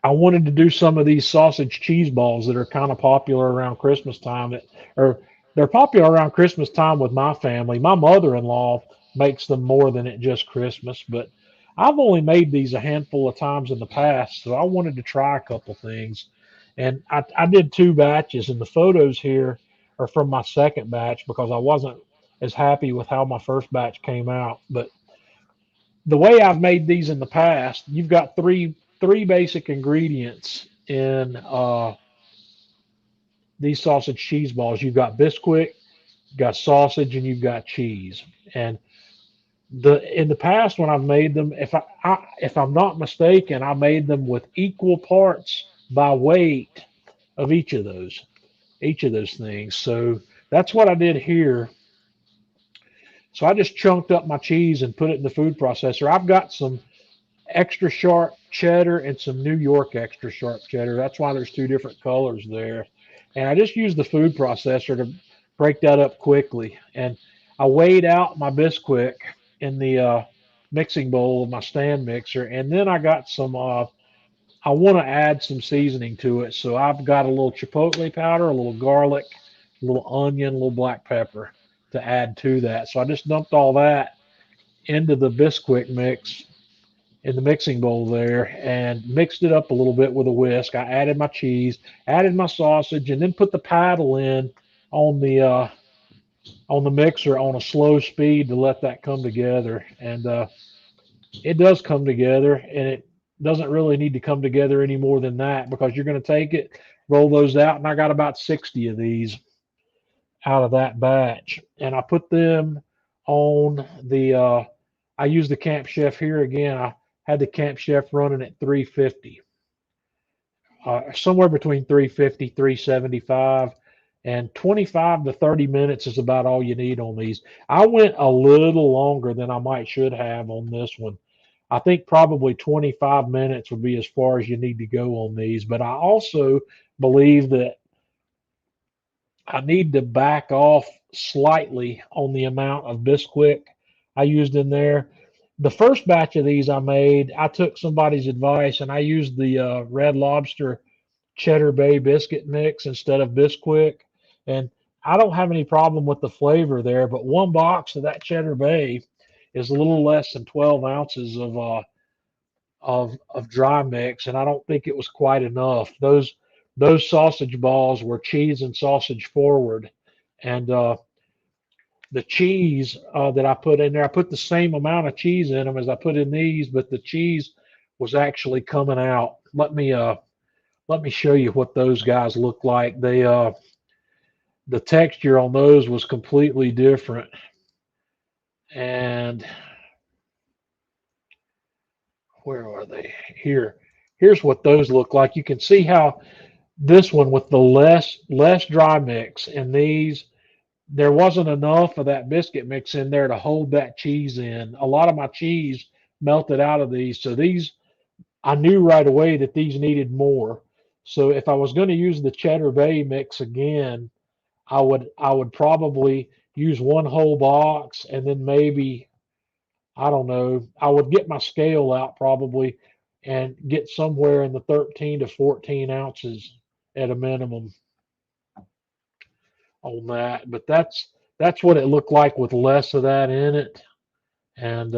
I wanted to do some of these sausage cheese balls that are kind of popular around Christmas time, or they're popular around Christmas time with my family. My mother-in-law makes them more than at just Christmas, but I've only made these a handful of times in the past, so I wanted to try a couple things. And I did 2 batches, and the photos here are from my second batch because I wasn't as happy with how my first batch came out. But the way I've made these in the past, you've got three basic ingredients in these sausage cheese balls. You've got Bisquick, you've got sausage, and you've got cheese. And in the past when I've made them, if I'm not mistaken, I made them with equal parts by weight of each of those things. So that's what I did here. So I just chunked up my cheese and put it in the food processor. I've got some extra sharp cheddar and some New York extra sharp cheddar. That's why there's 2 different colors there. And I just used the food processor to break that up quickly. And I weighed out my Bisquick in the mixing bowl of my stand mixer. And then I got some, I want to add some seasoning to it. So I've got a little chipotle powder, a little garlic, a little onion, a little black pepper to add to that. So I just dumped all that into the Bisquick mix in the mixing bowl there and mixed it up a little bit with a whisk. I added my cheese, added my sausage, and then put the paddle in on the mixer on a slow speed to let that come together. And it does come together, and it doesn't really need to come together any more than that because you're going to take it, roll those out, and I got about 60 of these out of that batch, and I put them on the. I used the Camp Chef here again. I had the Camp Chef running at 350, somewhere between 350, 375, and 25 to 30 minutes is about all you need on these. I went a little longer than I might should have on this one. I think probably 25 minutes would be as far as you need to go on these, but I also believe that I need to back off slightly on the amount of Bisquick I used in there. The first batch of these I made, I took somebody's advice and I used the Red Lobster Cheddar Bay biscuit mix instead of Bisquick. And I don't have any problem with the flavor there, but 1 box of that Cheddar Bay is a little less than 12 ounces of dry mix, and I don't think it was quite enough. Those sausage balls were cheese and sausage forward, and the cheese that I put in there, I put the same amount of cheese in them as I put in these, but the cheese was actually coming out. Let me show you what those guys look like. The texture on those was completely different, and where are they? Here's what those look like. You can see how this one with the less dry mix and these there wasn't enough of that biscuit mix in there to hold that cheese in. A lot of my cheese melted out of these. So these, I knew right away that these needed more. So if I was going to use the Cheddar Bay mix again, I would probably use 1 whole box and then maybe, I don't know, I would get my scale out probably and get somewhere in the 13 to 14 ounces at a minimum on that. But that's what it looked like with less of that in it. And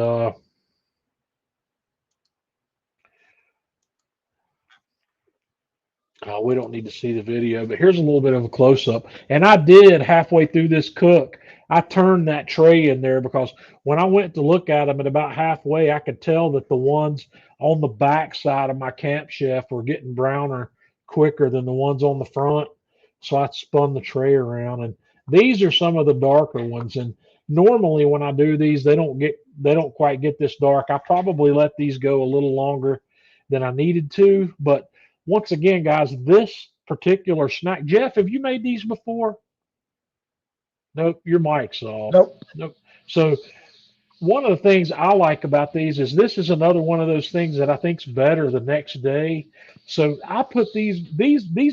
we don't need to see the video, but here's a little bit of a close up. And I did halfway through this cook, I turned that tray in there because when I went to look at them at about halfway, I could tell that the ones on the back side of my Camp Chef were getting browner quicker than the ones on the front. So I spun the tray around, and these are some of the darker ones. And normally when I do these, they don't quite get this dark. I probably let these go a little longer than I needed to, but once again, guys, this particular snack, Jeff, have you made these before? Nope, your mic's off. Nope. Nope. So one of the things I like about these is this is another one of those things that I think's better the next day. So I put these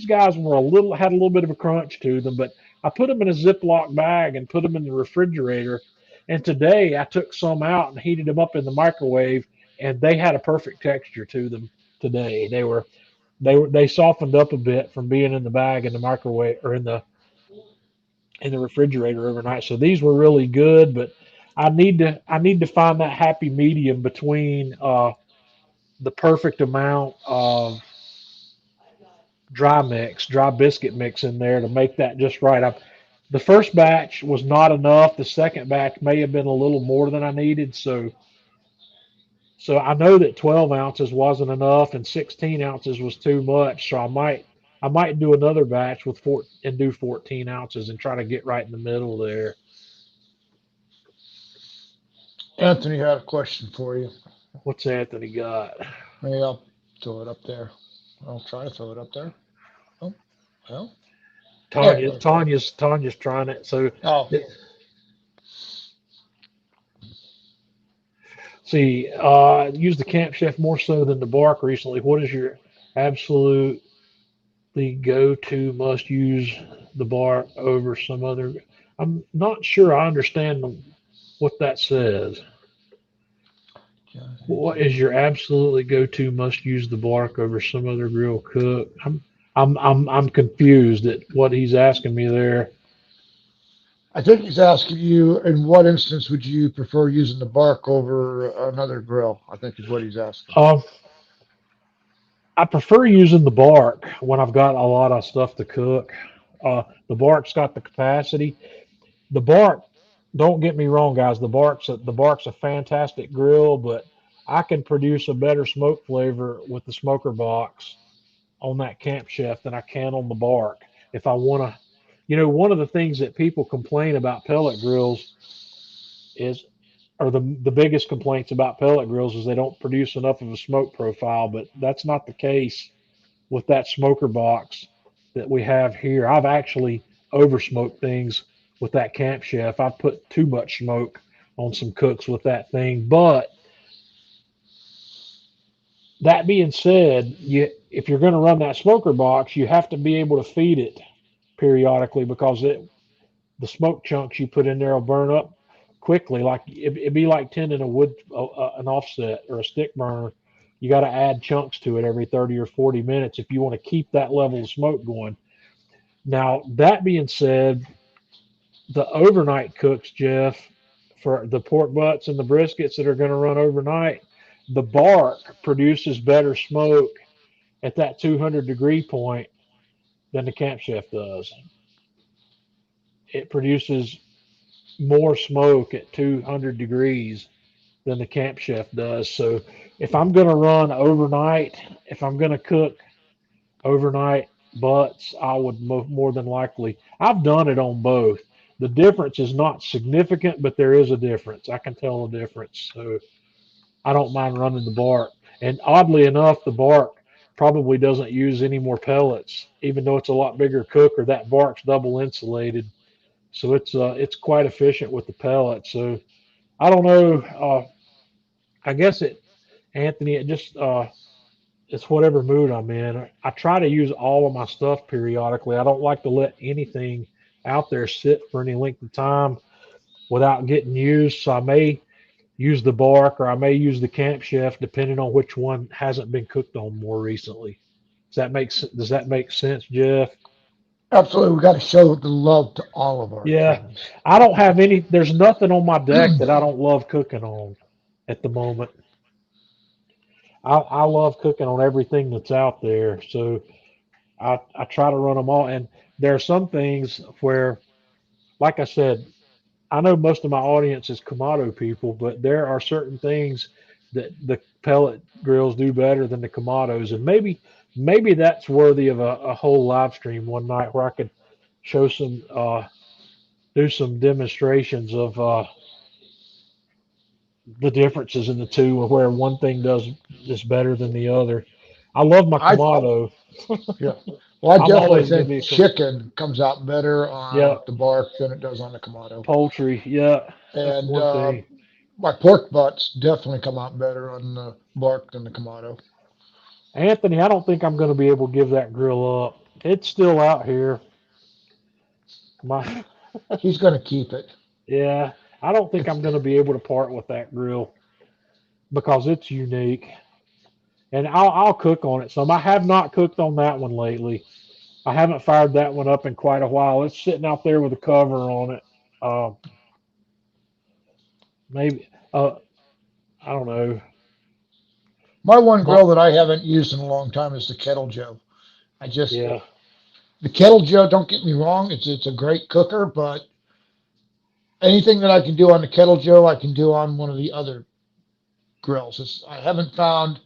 guys were had a little bit of a crunch to them, but I put them in a Ziploc bag and put them in the refrigerator. And today I took some out and heated them up in the microwave, and they had a perfect texture to them today. They softened up a bit from being in the bag in the microwave or in the in the refrigerator overnight. So these were really good, but I need to find that happy medium between the perfect amount of dry biscuit mix in there to make that just right. The first batch was not enough. The second batch may have been a little more than I needed. So I know that 12 ounces wasn't enough and 16 ounces was too much. So I might do another batch with and do 14 ounces and try to get right in the middle there. Anthony had a question for you. What's Anthony got? Maybe I'll throw it up there. I'll try to throw it up there. Oh, well. Tanya's trying it. So Oh, see, use the Camp Chef more so than the Bark recently. What is your absolutely go-to must use the Bark over some other? I'm not sure I understand what that says. What is your absolutely go-to must use the Bark over some other grill cook? I'm confused at what he's asking me there. I think he's asking you, in what instance would you prefer using the Bark over another grill? I think is what he's asking. I prefer using the Bark when I've got a lot of stuff to cook. The Bark's got the capacity. The Bark, don't get me wrong, guys. The Bark's a fantastic grill, but I can produce a better smoke flavor with the smoker box on that Camp Chef than I can on the Bark. If I want to, one of the things that people complain about pellet grills is, or the biggest complaints about pellet grills is they don't produce enough of a smoke profile, but that's not the case with that smoker box that we have here. I've actually over smoked things with that Camp Chef. I've put too much smoke on some cooks with that thing. But that being said, if you're going to run that smoker box, you have to be able to feed it periodically because the smoke chunks you put in there will burn up quickly. Like it'd be like tending a wood, an offset or a stick burner. You got to add chunks to it every 30 or 40 minutes if you want to keep that level of smoke going. Now, that being said, the overnight cooks, Jeff, for the pork butts and the briskets that are going to run overnight, the Bark produces better smoke at that 200-degree point than the Camp Chef does. It produces more smoke at 200 degrees than the Camp Chef does. So if I'm going to run overnight, if I'm going to cook overnight butts, I would more than likely. I've done it on both. The difference is not significant, but there is a difference. I can tell a difference. So I don't mind running the Bark. And oddly enough, the Bark probably doesn't use any more pellets, even though it's a lot bigger cooker. That Bark's double insulated, so it's quite efficient with the pellets. So I don't know. I guess Anthony, it's whatever mood I'm in. I try to use all of my stuff periodically. I don't like to let anything out there sit for any length of time without getting used. So I may use the Bark or I may use the Camp Chef depending on which one hasn't been cooked on more recently. Does that make sense, Jeff? Absolutely. We got to show the love to all of our Yeah. attorneys. I don't have there's nothing on my deck that I don't love cooking on at the moment. I love cooking on everything that's out there. So I try to run them all. And there are some things where, like I said, I know most of my audience is Kamado people, but there are certain things that the pellet grills do better than the Kamados. And maybe that's worthy of a whole live stream one night where I could show do some demonstrations of the differences in the two, where one thing does just better than the other. I love my I Kamado. Yeah. Well, I I'm definitely always gonna think be chicken comes out better yeah, on the Bark than it does on the Kamado. poultry. Yeah, that's And one thing. my pork butts definitely come out better on the Bark than the Kamado. Anthony, I don't think I'm going to be able to give that grill up. It's still out here. My He's going to keep it. yeah, I don't think It's I'm going to be able to part with that grill because it's unique. And I'll cook on it some. I have not cooked on that one lately. I haven't fired that one up in quite a while. It's sitting out there with a cover on it. Uh, maybe I don't know. My one Not, grill that I haven't used in a long time is the Kettle Joe. I just yeah, the Kettle Joe. Don't get me wrong; it's a great cooker, but anything that I can do on the Kettle Joe, I can do on one of the other grills. I haven't found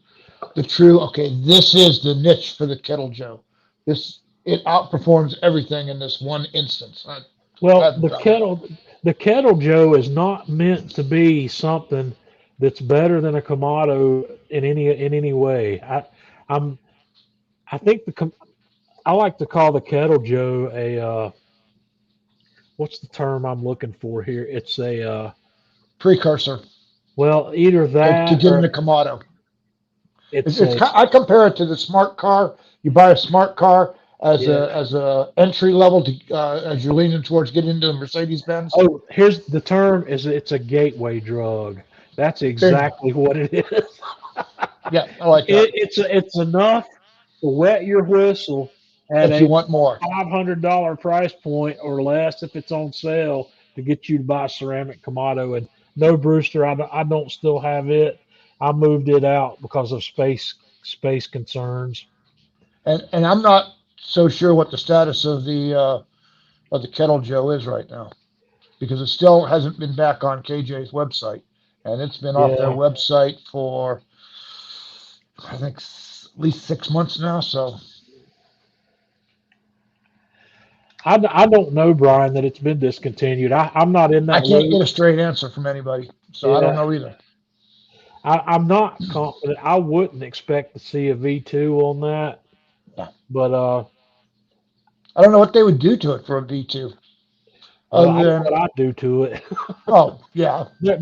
the true. Okay, this is the niche for the Kettle Joe. This it outperforms everything in this one instance. I well, haven't found it. the kettle Joe is not meant to be something that's better than a Kamado in any way. I'm I think I like to call the kettle Joe a what's the term I'm looking for here? It's a Precursor well, either to that getting or the Kamado. it's a I compare it to the smart car. You buy a smart car yeah. as a entry level to as you're leaning towards getting into a Mercedes Benz. Oh, here's the term is it's a gateway drug. That's There you go. exactly what it is. Yeah, I like that. It's enough to wet your whistle at If you a want more. $500 price point or less if it's on sale to get you to buy ceramic Kamado. And no, Brewster, I don't still have it. I moved it out because of space concerns. And I'm not so sure what the status of the Kettle Joe is right now because it still hasn't been back on KJ's website, and it's been off their Yeah, website for I think at least 6 months now. So I don't know, Brian, that it's been discontinued. I'm not in I that can't loop. get a straight answer from anybody. So I don't Yeah, know either. I'm not confident. I wouldn't expect to see a V2 on that, Yeah. but I don't know what they would do to it for a V2, well, other I know than what I do to it. oh yeah, There are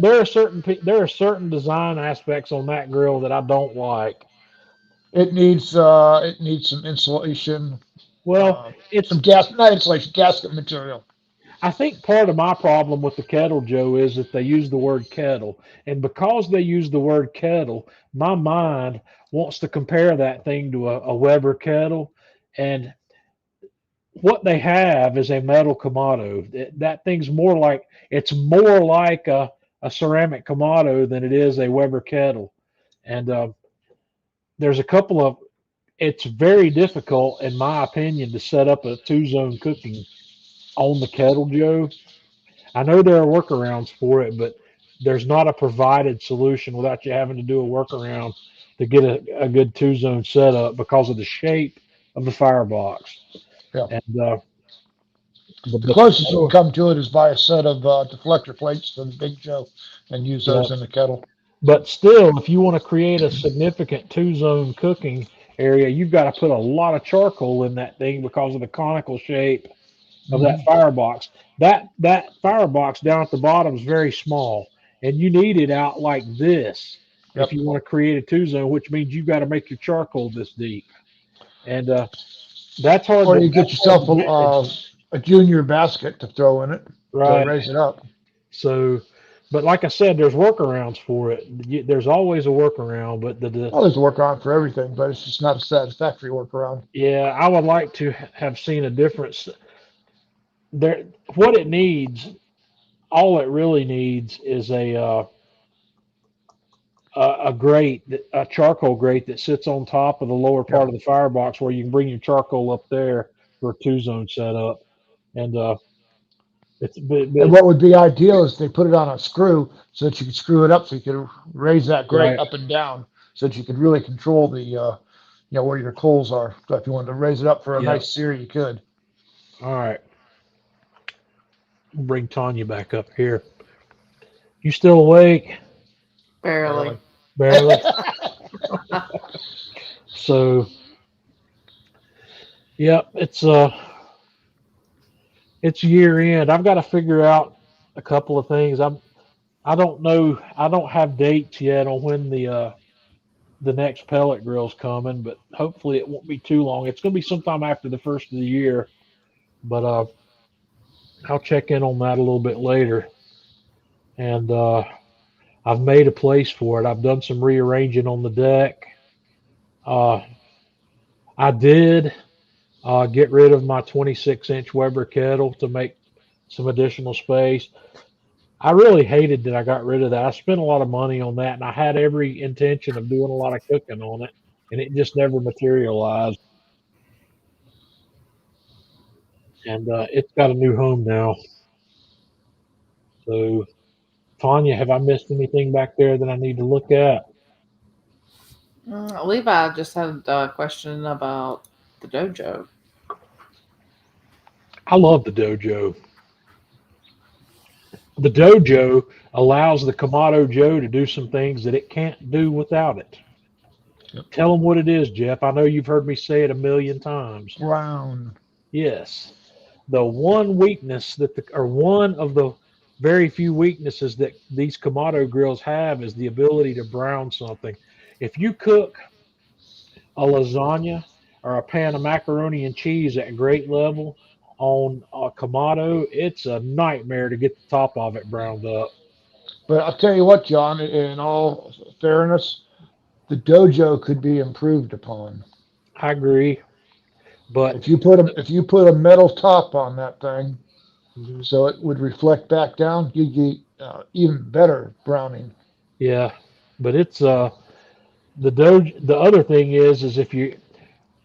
there are certain design aspects on that grill that I don't like. it needs some insulation, Well, some it's not insulation, gasket material. I think part of my problem with the kettle, Joe, is that they use the word kettle, and because they use the word kettle, my mind wants to compare that thing to a Weber kettle, and what they have is a metal Kamado. That thing's more like it's more like a ceramic Kamado than it is a Weber kettle. And there's a couple of it's very difficult, in my opinion, to set up a two zone cooking on the kettle, Joe. I know there are workarounds for it, but there's not a provided solution without you having to do a workaround to get a good two zone setup because of the shape of the firebox. Yeah. And The the closest you can kettle, come to it is buy a set of deflector plates for the Big Joe and use yeah. those in the kettle. But still, if you want to create a significant two zone cooking area, you've got to put a lot of charcoal in that thing because of the conical shape of that Hmm. firebox. That firebox down at the bottom is very small, and you need it out like this if Yep. you want to create a two zone, which means you've got to make your charcoal this deep, and Or you get that's hard yourself to manage, a junior basket to throw in it to right? raise it up. So, but like I said, there's workarounds for it. There's always a workaround, but Well, there's a workaround for everything, but it's just not a satisfactory workaround. yeah, I would like to have seen a difference there. What it needs, all it really needs, is a grate, a charcoal grate that sits on top of the lower Yeah. part of the firebox, where you can bring your charcoal up there for a two zone setup. And And but what would be ideal is they put it on a screw so that you could screw it up so you could raise that grate right, up and down so that you could really control the, where your coals are. So if you wanted to raise it up for a yeah. nice sear, you could. All right, bring Tanya back up here. You still awake? Barely. Barely. So, yeah, it's year end. I've got to figure out a couple of things. I don't know. I don't have dates yet on when the next pellet grill's coming, but hopefully it won't be too long. It's going to be sometime after the first of the year, but I'll check in on that a little bit later. And I've made a place for it. I've done some rearranging on the deck. Uh, I did Get rid of my 26-inch Weber kettle to make some additional space. I really hated that I got rid of that. I spent a lot of money on that, and I had every intention of doing a lot of cooking on it, and it just never materialized. And it's got a new home now. So, Tanya, have I missed anything back there that I need to look at? Levi just had a question about the dojo. I love the dojo. The dojo allows the Kamado Joe to do some things that it can't do without it. Yep. Tell them what it is, Jeff. I know you've heard me say it a million times. Brown. Yes. The one weakness or one of the very few weaknesses that these Kamado grills have is the ability to brown something. If you cook a lasagna or a pan of macaroni and cheese at great level on a Kamado, it's a nightmare to get the top of it browned up. But I'll tell you what, John, in all fairness, the dojo could be improved upon. I agree, but If you put a metal top on that thing, so it would reflect back down, you'd get even better browning. yeah, but it's the dojo. The other thing is if you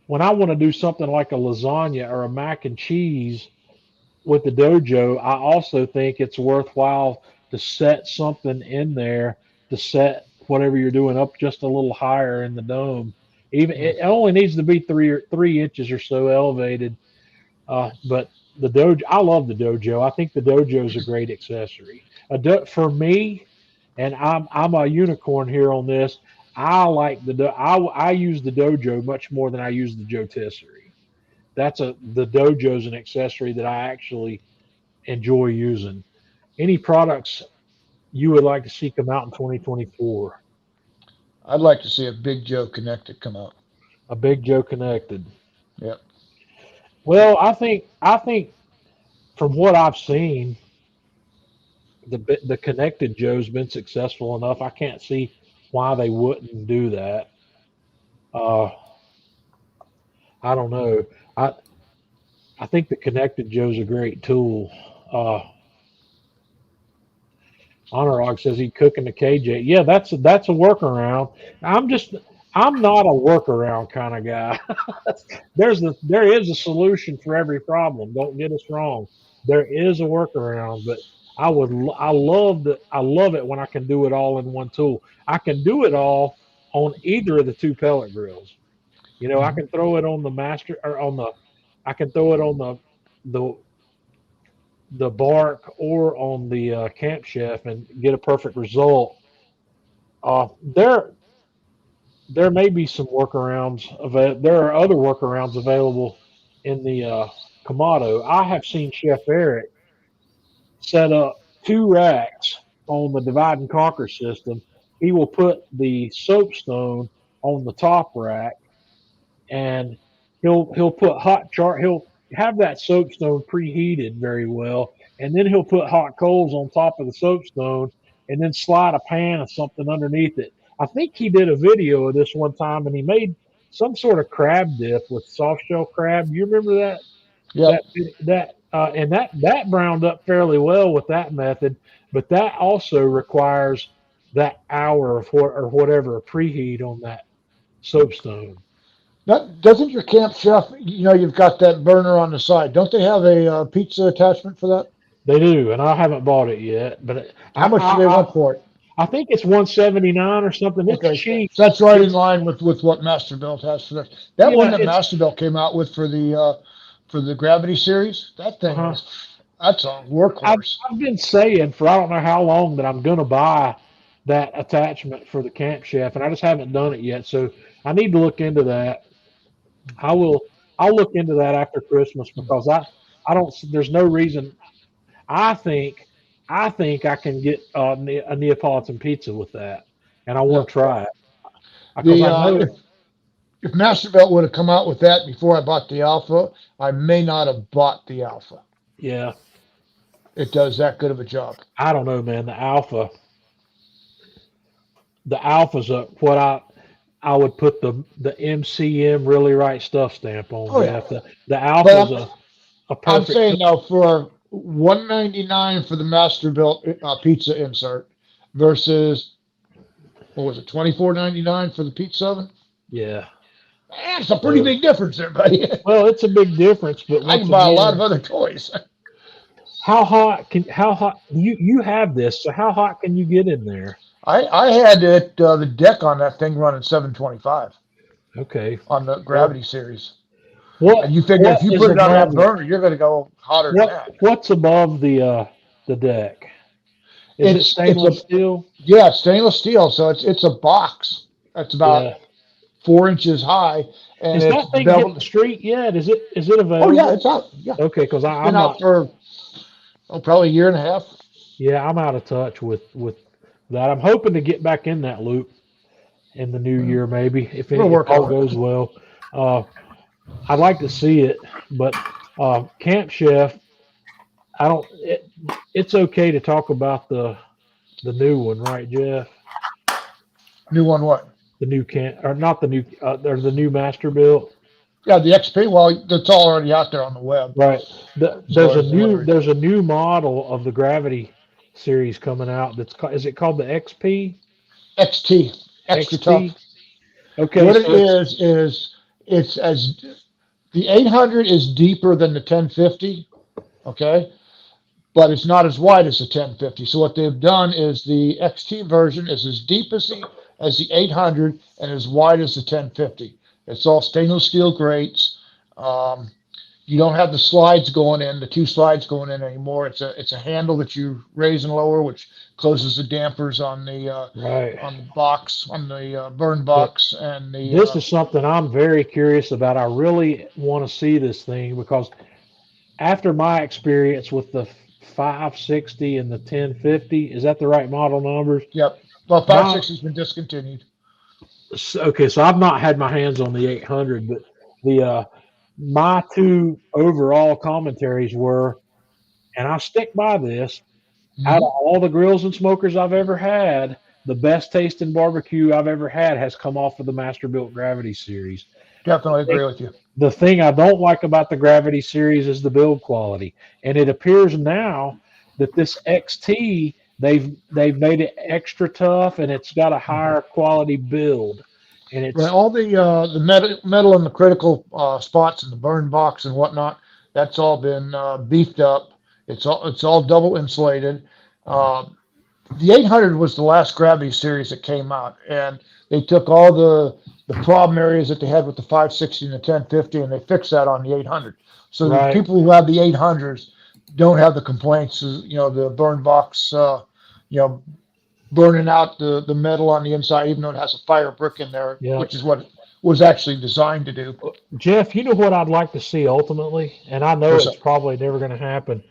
when I want to do something like a lasagna or a mac and cheese with the dojo, I also think it's worthwhile to set something in there to set whatever you're doing up just a little higher in the dome. Even it only needs to be 3 inches or so elevated. But the dojo, I love the dojo. I think the dojo is a great accessory. For me, and I'm a unicorn here on this. I like I use the dojo much more than I use the Jotisserie. The dojo is an accessory that I actually enjoy using. Any products you would like to see come out in 2024? I'd like to see a Big Joe connected come out. A Big Joe connected. Yep. Well, I think from what I've seen, the connected Joe's been successful enough. I can't see why they wouldn't do that. Uh, I don't know. I I think the connected Joe's a great tool. Uh, Honorog says he cooking the KJ. Yeah, that's a workaround. I'm just I'm not a workaround kind of guy. There is a solution for every problem. Don't get us wrong. There is a workaround, but I love it when I can do it all in one tool. I can do it all on either of the two pellet grills. I Mhm. can throw it on the master or on the I can throw it on the the bark or on the camp chef and get a perfect result. Uh, there there may be some workarounds. There are other workarounds available in the Kamado. I have seen Chef Eric set up two racks on the divide and conquer system. He will put the soapstone on the top rack, and he'll put hot char. He'll have that soapstone preheated very well, and then he'll put hot coals on top of the soapstone, and then slide a pan of something underneath it. I think he did a video of this one time, and he made some sort of crab dip with soft shell crab. You remember that? Yep. And that browned up fairly well with that method, but that also requires that hour of or whatever preheat on that soapstone. That, doesn't your camp chef, you've got that burner on the side. Don't they have a pizza attachment for that? They do, and I haven't bought it yet, but How much do they want for it? I think it's 179 or something. It's Okay, cheap. so that's right in line with what Masterbuilt has for that. That one Yeah, that it's Masterbuilt came out with for the Gravity series, that thing uh that's a I've workhorse. I've been saying for I don't know how long that I'm gonna buy that attachment for the Camp Chef, and I just haven't done it yet. So I need to look into that. I will. I'll look into that after Christmas because I don't. There's no reason. I think I think I can get a Neapolitan pizza with that, and I Yeah. want to try it because The I know. if Masterbuilt would have come out with that before I bought the Alpha, I may not have bought the Alpha. Yeah, It does that good of a job. I don't know, man. The Alpha's a what I I would put the MCM really right stuff stamp on, Oh yeah. Jeff. The Alpha's But a I'm perfect. saying now for 199 for the Masterbuilt pizza insert versus what was it, 24.99 for the Pizza Oven? Yeah. That's a pretty big difference there, buddy. Well, it's a big difference, but I once can buy a lot of again, other toys. how hot you have this? So how hot can you get in there? I had it the deck on that thing running 725 Okay. on the Well, Gravity series, and what you figure what if you is put it on that above it? burner, you're going to go hotter than that. What's above the deck? Is it It's a stainless steel? yeah, stainless steel, so it's a box that's about Yeah. 4 inches high, and Has it's that thing hit beveled. the street yet? Is it Oh yeah, available? it's out. Yeah, Okay, because it's been I'm out not. for probably a year and a half. Yeah, I'm out of touch with that. I'm hoping to get back in that loop in the new year, maybe We're if working all on goes it. well. Uh, I'd like to see it, but Camp Chef, I don't. It's okay to talk about the new one, right, Jeff? New one, what? The new can or not the new or the new master built. Yeah, the XP. Well, that's all already out there on the web Right. as far as delivery. There's a new model of the Gravity series coming out. Is it called the XP? XT, extra tough. XT? Okay, What it so it's is it's as the 800 is deeper than the 1050. Okay, but it's not as wide as the 1050. So what they've done is the XT version is as deep as the 800 and as wide as the 1050. It's all stainless steel grates. Um, you don't have the slides going in, the two slides going in anymore. It's a handle that you raise and lower, which closes the dampers right. on the box, on the burn But box, and the this is something I'm very curious about. I really want to see this thing because after my experience with the 560 and the 1050, is that the right model numbers? yep. Well, My 560 has been discontinued. okay, so I've not had my hands on the 800, but the my two overall commentaries were, and I stick by this. Out of Hmm. all the grills and smokers I've ever had, the best tasting barbecue I've ever had has come off of the Masterbuilt Gravity series. Definitely agree with you. The thing I don't like about the Gravity series is the build quality, and it appears now that this XT they've made it extra tough and it's got a Mhm. higher quality build, and Right, it's all the metal in the critical spots in the burn box and whatnot, that's all been beefed up. It's all double insulated. Uh, the 800 was the last Gravity series that came out, and they took all the problem areas that they had with the 560 and the 1050, and they fixed that on the 800. So the right. people who have the 800s don't have the complaints, the burn box, you know, burning out the metal on the inside, even though it has a fire brick in there, Yeah, which is what it was actually designed to do. Jeff, you know what I'd like to see ultimately, and I know What's it's up? probably never going to happen.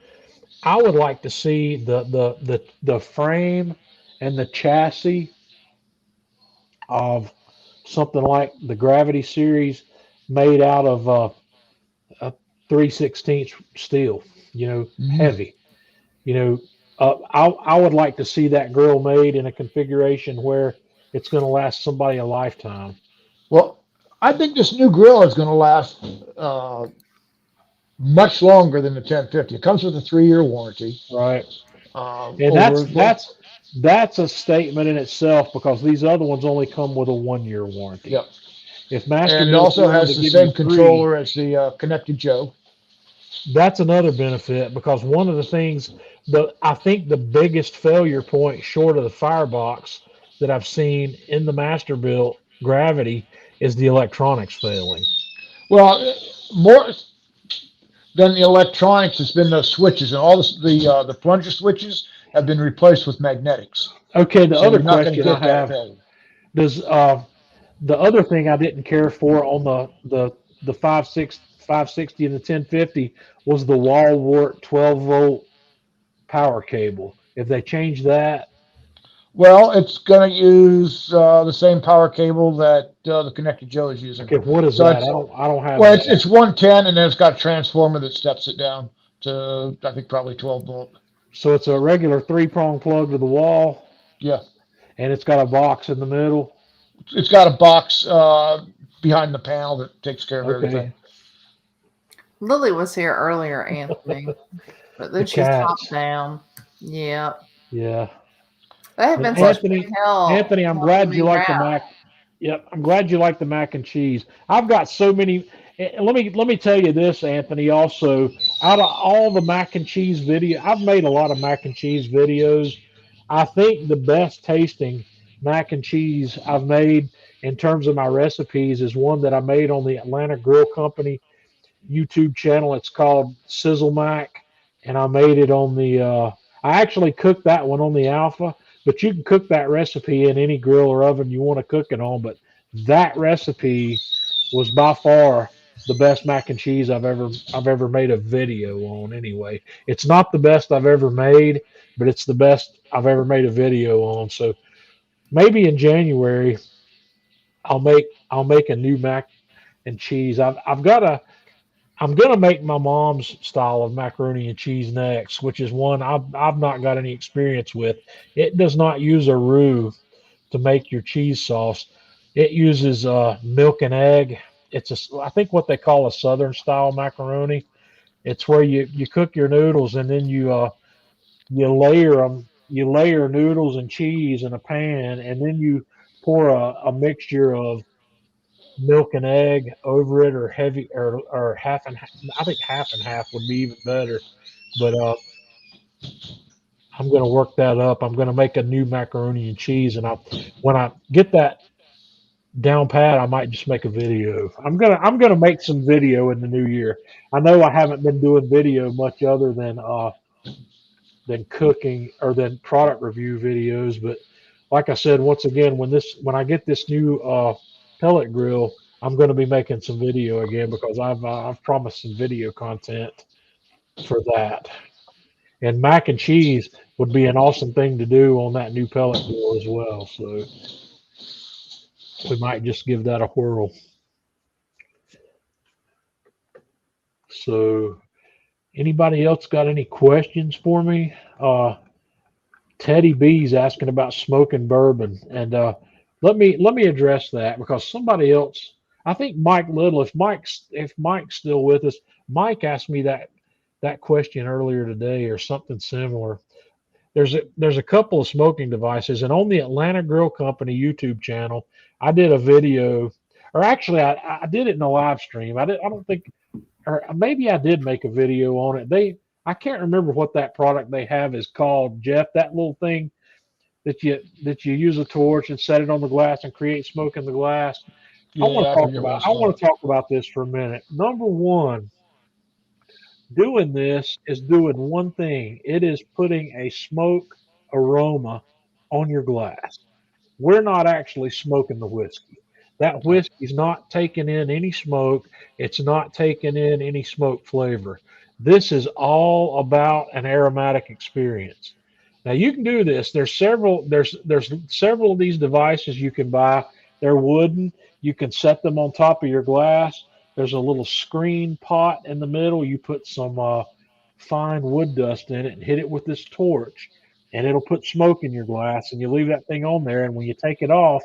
I would like to see the frame and the chassis of something like the Gravity series made out of a 3/16 steel, Mhm. heavy. You know, I would like to see that grill made in a configuration where it's going to last somebody a lifetime. Well, I think this new grill is going to last uh, much longer than the 1050. It comes with a 3-year warranty Right. And over that's a statement in itself because these other ones only come with a 1 year warranty. Yep. If And it Masterbuilt's also willing to has the give you same 3, controller as the Connected Joe. that's another benefit because one of the things I think the biggest failure point short of the firebox that I've seen in the Masterbuilt Gravity is the electronics failing. Well, more than the electronics has been those switches, and all the plunger switches have been replaced with magnetics. Okay, the So other you're not going to question I get that have failure. does the other thing I didn't care for on the 560 and the 1050 was the wall wart 12-volt power cable. If they change that, Well, it's going to use the same power cable that the Connected Joe is using. okay, what is So that? it's I don't have well, that. it's 110, and then it's got a transformer that steps it down to I think probably 12 volt. So it's a regular 3-prong plug to the wall, Yeah, and it's got a box in the middle. it's got a box behind the panel that takes care of Okay. everything. Lily was here earlier, Anthony, but then The she's cats. popped down. Yeah. Yeah. They have And been such big help. Anthony, I'm helping glad me you like the wrap. mac. Yep, I'm glad you like the mac and cheese. I've got so many. Let me tell you this, Anthony. Also, out of all the mac and cheese video, I've made a lot of mac and cheese videos. I think the best tasting mac and cheese I've made in terms of my recipes is one that I made on the Atlanta Grill Company YouTube channel. It's called Sizzle Mac, and I made it on the. I actually cooked that one on the Alpha, but you can cook that recipe in any grill or oven you want to cook it on. But that recipe was by far the best mac and cheese I've ever made a video on. Anyway, it's not the best I've ever made, but it's the best I've ever made a video on. So maybe in January I'll make a new mac and cheese. I've got a I'm gonna make my mom's style of macaroni and cheese next, which is one I've not got any experience with. It does not use a roux to make your cheese sauce. It uses milk and egg. I think what they call a southern style macaroni. It's where you cook your noodles and then you layer them. You layer noodles and cheese in a pan, and then you pour a mixture of milk and egg over it, or heavy, or half and half. I think half and half would be even better. But I'm going to work that up. I'm going to make a new macaroni and cheese, and when I get that down pat, I might just make a video. I'm gonna make some video in the new year. I know I haven't been doing video much other than cooking or than product review videos, but like I said, once again, when I get this new pellet grill, I'm going to be making some video again because I've promised some video content for that. And mac and cheese would be an awesome thing to do on that new pellet grill as well. So we might just give that a whirl. So anybody else got any questions for me? Teddy B's asking about smoking bourbon, and let me address that because somebody else, I think Mike Little, if Mike's still with us, Mike asked me that question earlier today or something similar. There's a couple of smoking devices, and on the Atlanta Grill Company YouTube channel, I did a video, or actually I did it in a live stream. I don't think, or maybe I did make a video on it. I can't remember what that product they have is called, Jeff. That little thing that you use a torch and set it on the glass and create smoke in the glass. Yeah, I forget what it's I want called. to talk about this for a minute. Number one, doing this is doing one thing. It is putting a smoke aroma on your glass. We're not actually smoking the whiskey. That whiskey's not taking in any smoke. It's not taking in any smoke flavor. This is all about an aromatic experience. Now you can do this. There's several of these devices you can buy. They're wooden. You can set them on top of your glass. There's a little screen pot in the middle. You put some fine wood dust in it and hit it with this torch, and it'll put smoke in your glass. And you leave that thing on there, and when you take it off,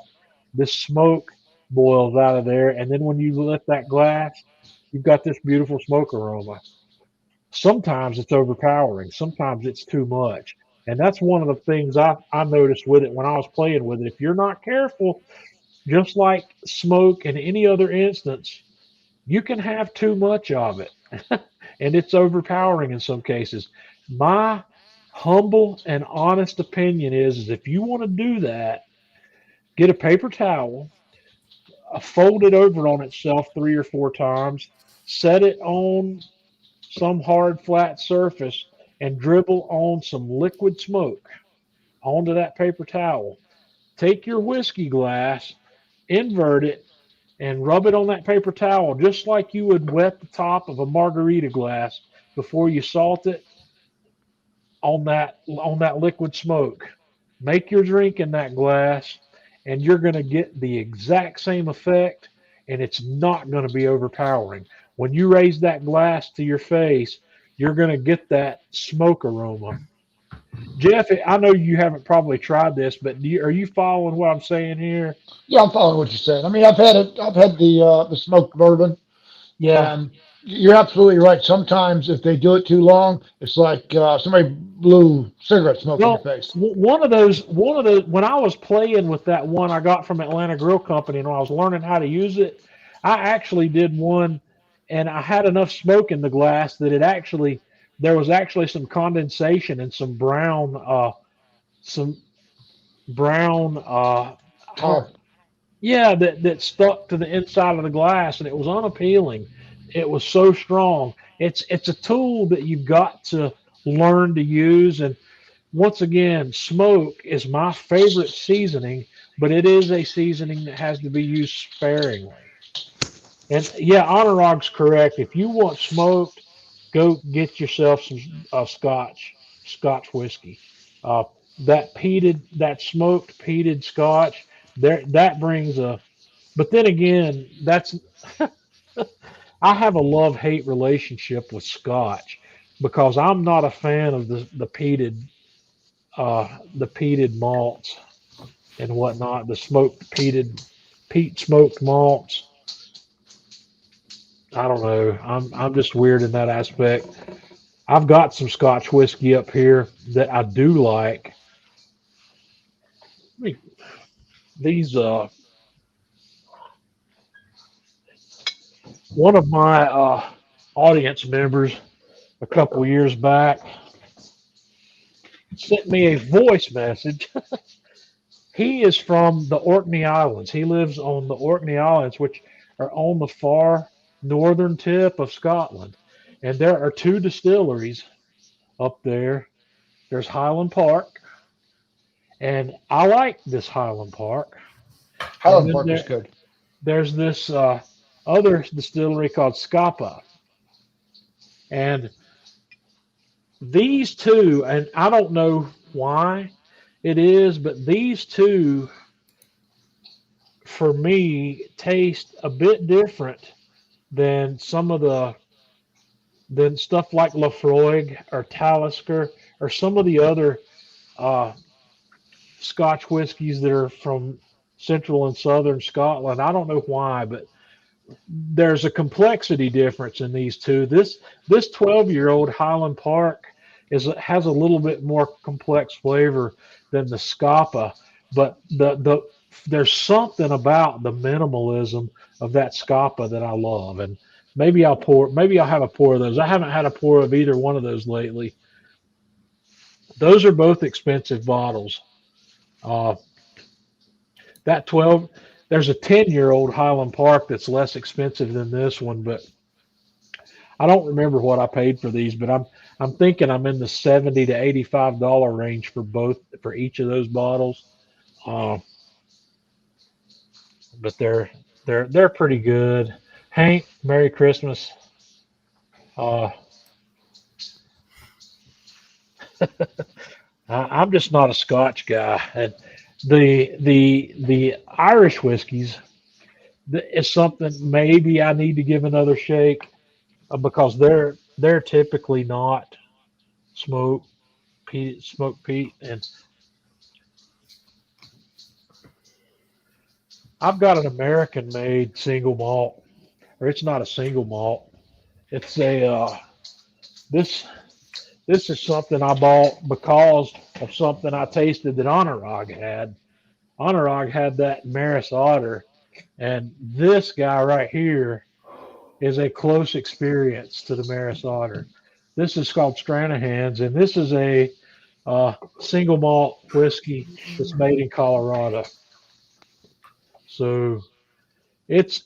this smoke boils out of there. And then when you lift that glass, you've got this beautiful smoke aroma. Sometimes it's overpowering. Sometimes it's too much. And that's one of the things I noticed with it when I was playing with it. If you're not careful, just like smoke in any other instance, you can have too much of it. And it's overpowering in some cases. My humble and honest opinion is if you want to do that, get a paper towel, fold it over on itself 3 or 4 times, set it on some hard flat surface, and dribble on some liquid smoke onto that paper towel. Take your whiskey glass, invert it, and rub it on that paper towel just like you would wet the top of a margarita glass before you salt it on that liquid smoke. Make your drink in that glass, and you're going to get the exact same effect, and it's not going to be overpowering. When you raise that glass to your face, you're going to get that smoke aroma. Jeff, I know you haven't probably tried this, but are you following what I'm saying here? Yeah, I'm following what you're saying. I mean, I've had it. I've had the smoked bourbon, Yeah. and you're absolutely right. Sometimes if they do it too long, it's like somebody blew cigarette smoke in your Well, face. one of those, when I was playing with that one I got from Atlanta Grill Company and when I was learning how to use it, I actually did one and I had enough smoke in the glass that there was actually some condensation and some brown, I don't, Tar. yeah, that stuck to the inside of the glass and it was unappealing. It was so strong. It's a tool that you've got to learn to use. And once again, smoke is my favorite seasoning, but it is a seasoning that has to be used sparingly. And yeah, Honorog's correct. If you want smoked, go get yourself some Scotch whiskey. Uh, that smoked peated Scotch, that brings a. But then again, that's I have a love hate relationship with Scotch because I'm not a fan of the peated malts and whatnot, the peat smoked malts. I don't know. I'm just weird in that aspect. I've got some Scotch whiskey up here that I do like. I mean, these one of my audience members a couple years back sent me a voice message. He is from the Orkney Islands. He lives on the Orkney Islands, which are on the far northern tip of Scotland. And there are two distilleries up there. There's Highland Park, and I like this Highland Park. And Highland then Park is good. there's this other distillery called Scapa. And these two, and I don't know why it is, but these two, for me, taste a bit different than than stuff like Lafroig or Talisker or some of the other uh, Scotch whiskies that are from central and southern Scotland. I don't know why, but there's a complexity difference in these two. This 12-year-old Highland Park has a little bit more complex flavor than the Scapa, but there's something about the minimalism of that Scapa that I love, and maybe I'll have a pour of those. I haven't had a pour of either one of those lately. Those are both expensive bottles. Uh, that 12, there's a 10-year-old Highland Park that's less expensive than this one, but I don't remember what I paid for these, but I'm thinking I'm in the $70 to $85 range for each of those bottles. Uh, but they're pretty good. Hank, Merry Christmas. Uh, I'm just not a Scotch guy, and the Irish whiskeys is something maybe I need to give another shake because they're typically not smoked smoked peat, and I've got an American made single malt, or it's not a single malt. It's a this this is something I bought because of something I tasted that Honorog had. Honorog had that Maris Otter, and this guy right here is a close experience to the Maris Otter. This is called Stranahan's, and this is a single malt whiskey that's made in Colorado. So it's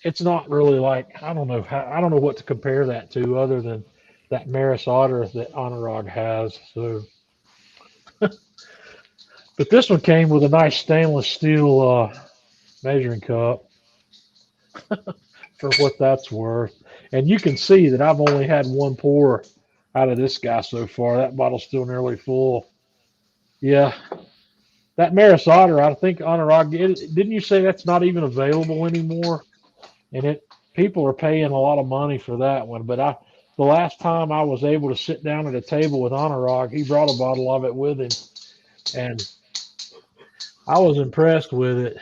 it's not really like I don't know what to compare that to other than that Maris Otter that Honorog has. So, but this one came with a nice stainless steel measuring cup for what that's worth, and you can see that I've only had one pour out of this guy so far. That bottle's still nearly full. Yeah, that Maris Otter, I think Honorog didn't you say that's not even available anymore? And it people are paying a lot of money for that one. But the last time I was able to sit down at a table with Honorog, he brought a bottle of it with him, and I was impressed with it.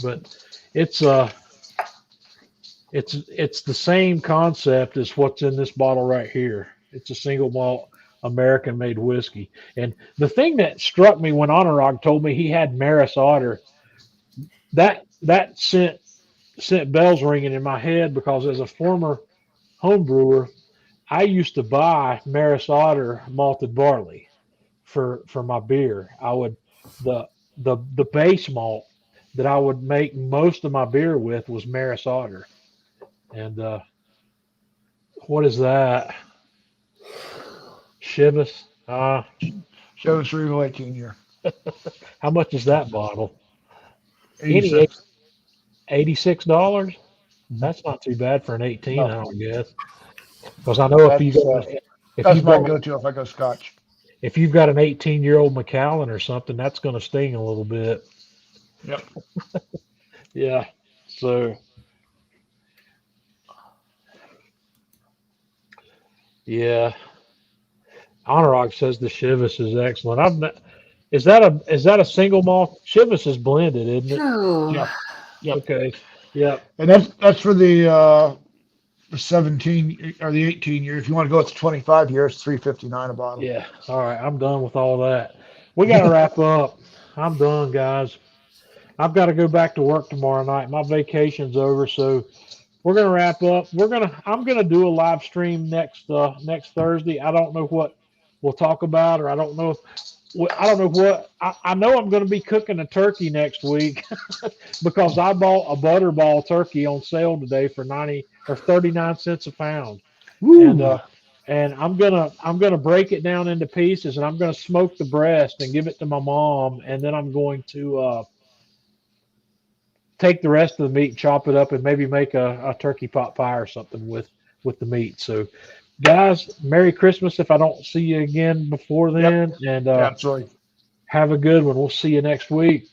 But it's it's the same concept as what's in this bottle right here. It's a single malt American made whiskey. And the thing that struck me when Honorog told me he had Maris Otter, that sent bells ringing in my head, because as a former home brewer, I used to buy Maris Otter malted barley for my beer. I would the base malt that I would make most of my beer with was Maris Otter. And what is that? Chivas. Chivas Regal 18 year. How much is that bottle? 86. $86. That's not too bad for an 18, No. I don't guess. Because I know if That's, you've my got go-to if I go Scotch. if you've got an 18-year-old Macallan or something, that's going to sting a little bit. Yep. Yeah. So. Yeah. Honorog says the Chivas is excellent. Is that a single malt? Chivas is blended, isn't it? Yeah. Yep. Okay. Yeah. And that's for the 17 or the 18 year. If you want to go with the 25 years, $3.59 a bottle. Yeah. All right. I'm done with all that. We got to wrap up. I'm done, guys. I've got to go back to work tomorrow night. My vacation's over, so we're gonna wrap up. I'm gonna do a live stream next Thursday. I don't know what we'll talk about, or I don't know what. I know I'm gonna be cooking a turkey next week because I bought a Butterball turkey on sale today for 39 cents a pound. Woo. And I'm gonna break it down into pieces, and I'm gonna smoke the breast and give it to my mom, and then I'm going to take the rest of the meat, chop it up, and maybe make a turkey pot pie or something with the meat. So, guys, Merry Christmas if I don't see you again before then. Yep. And Absolutely. have a good one. We'll see you next week.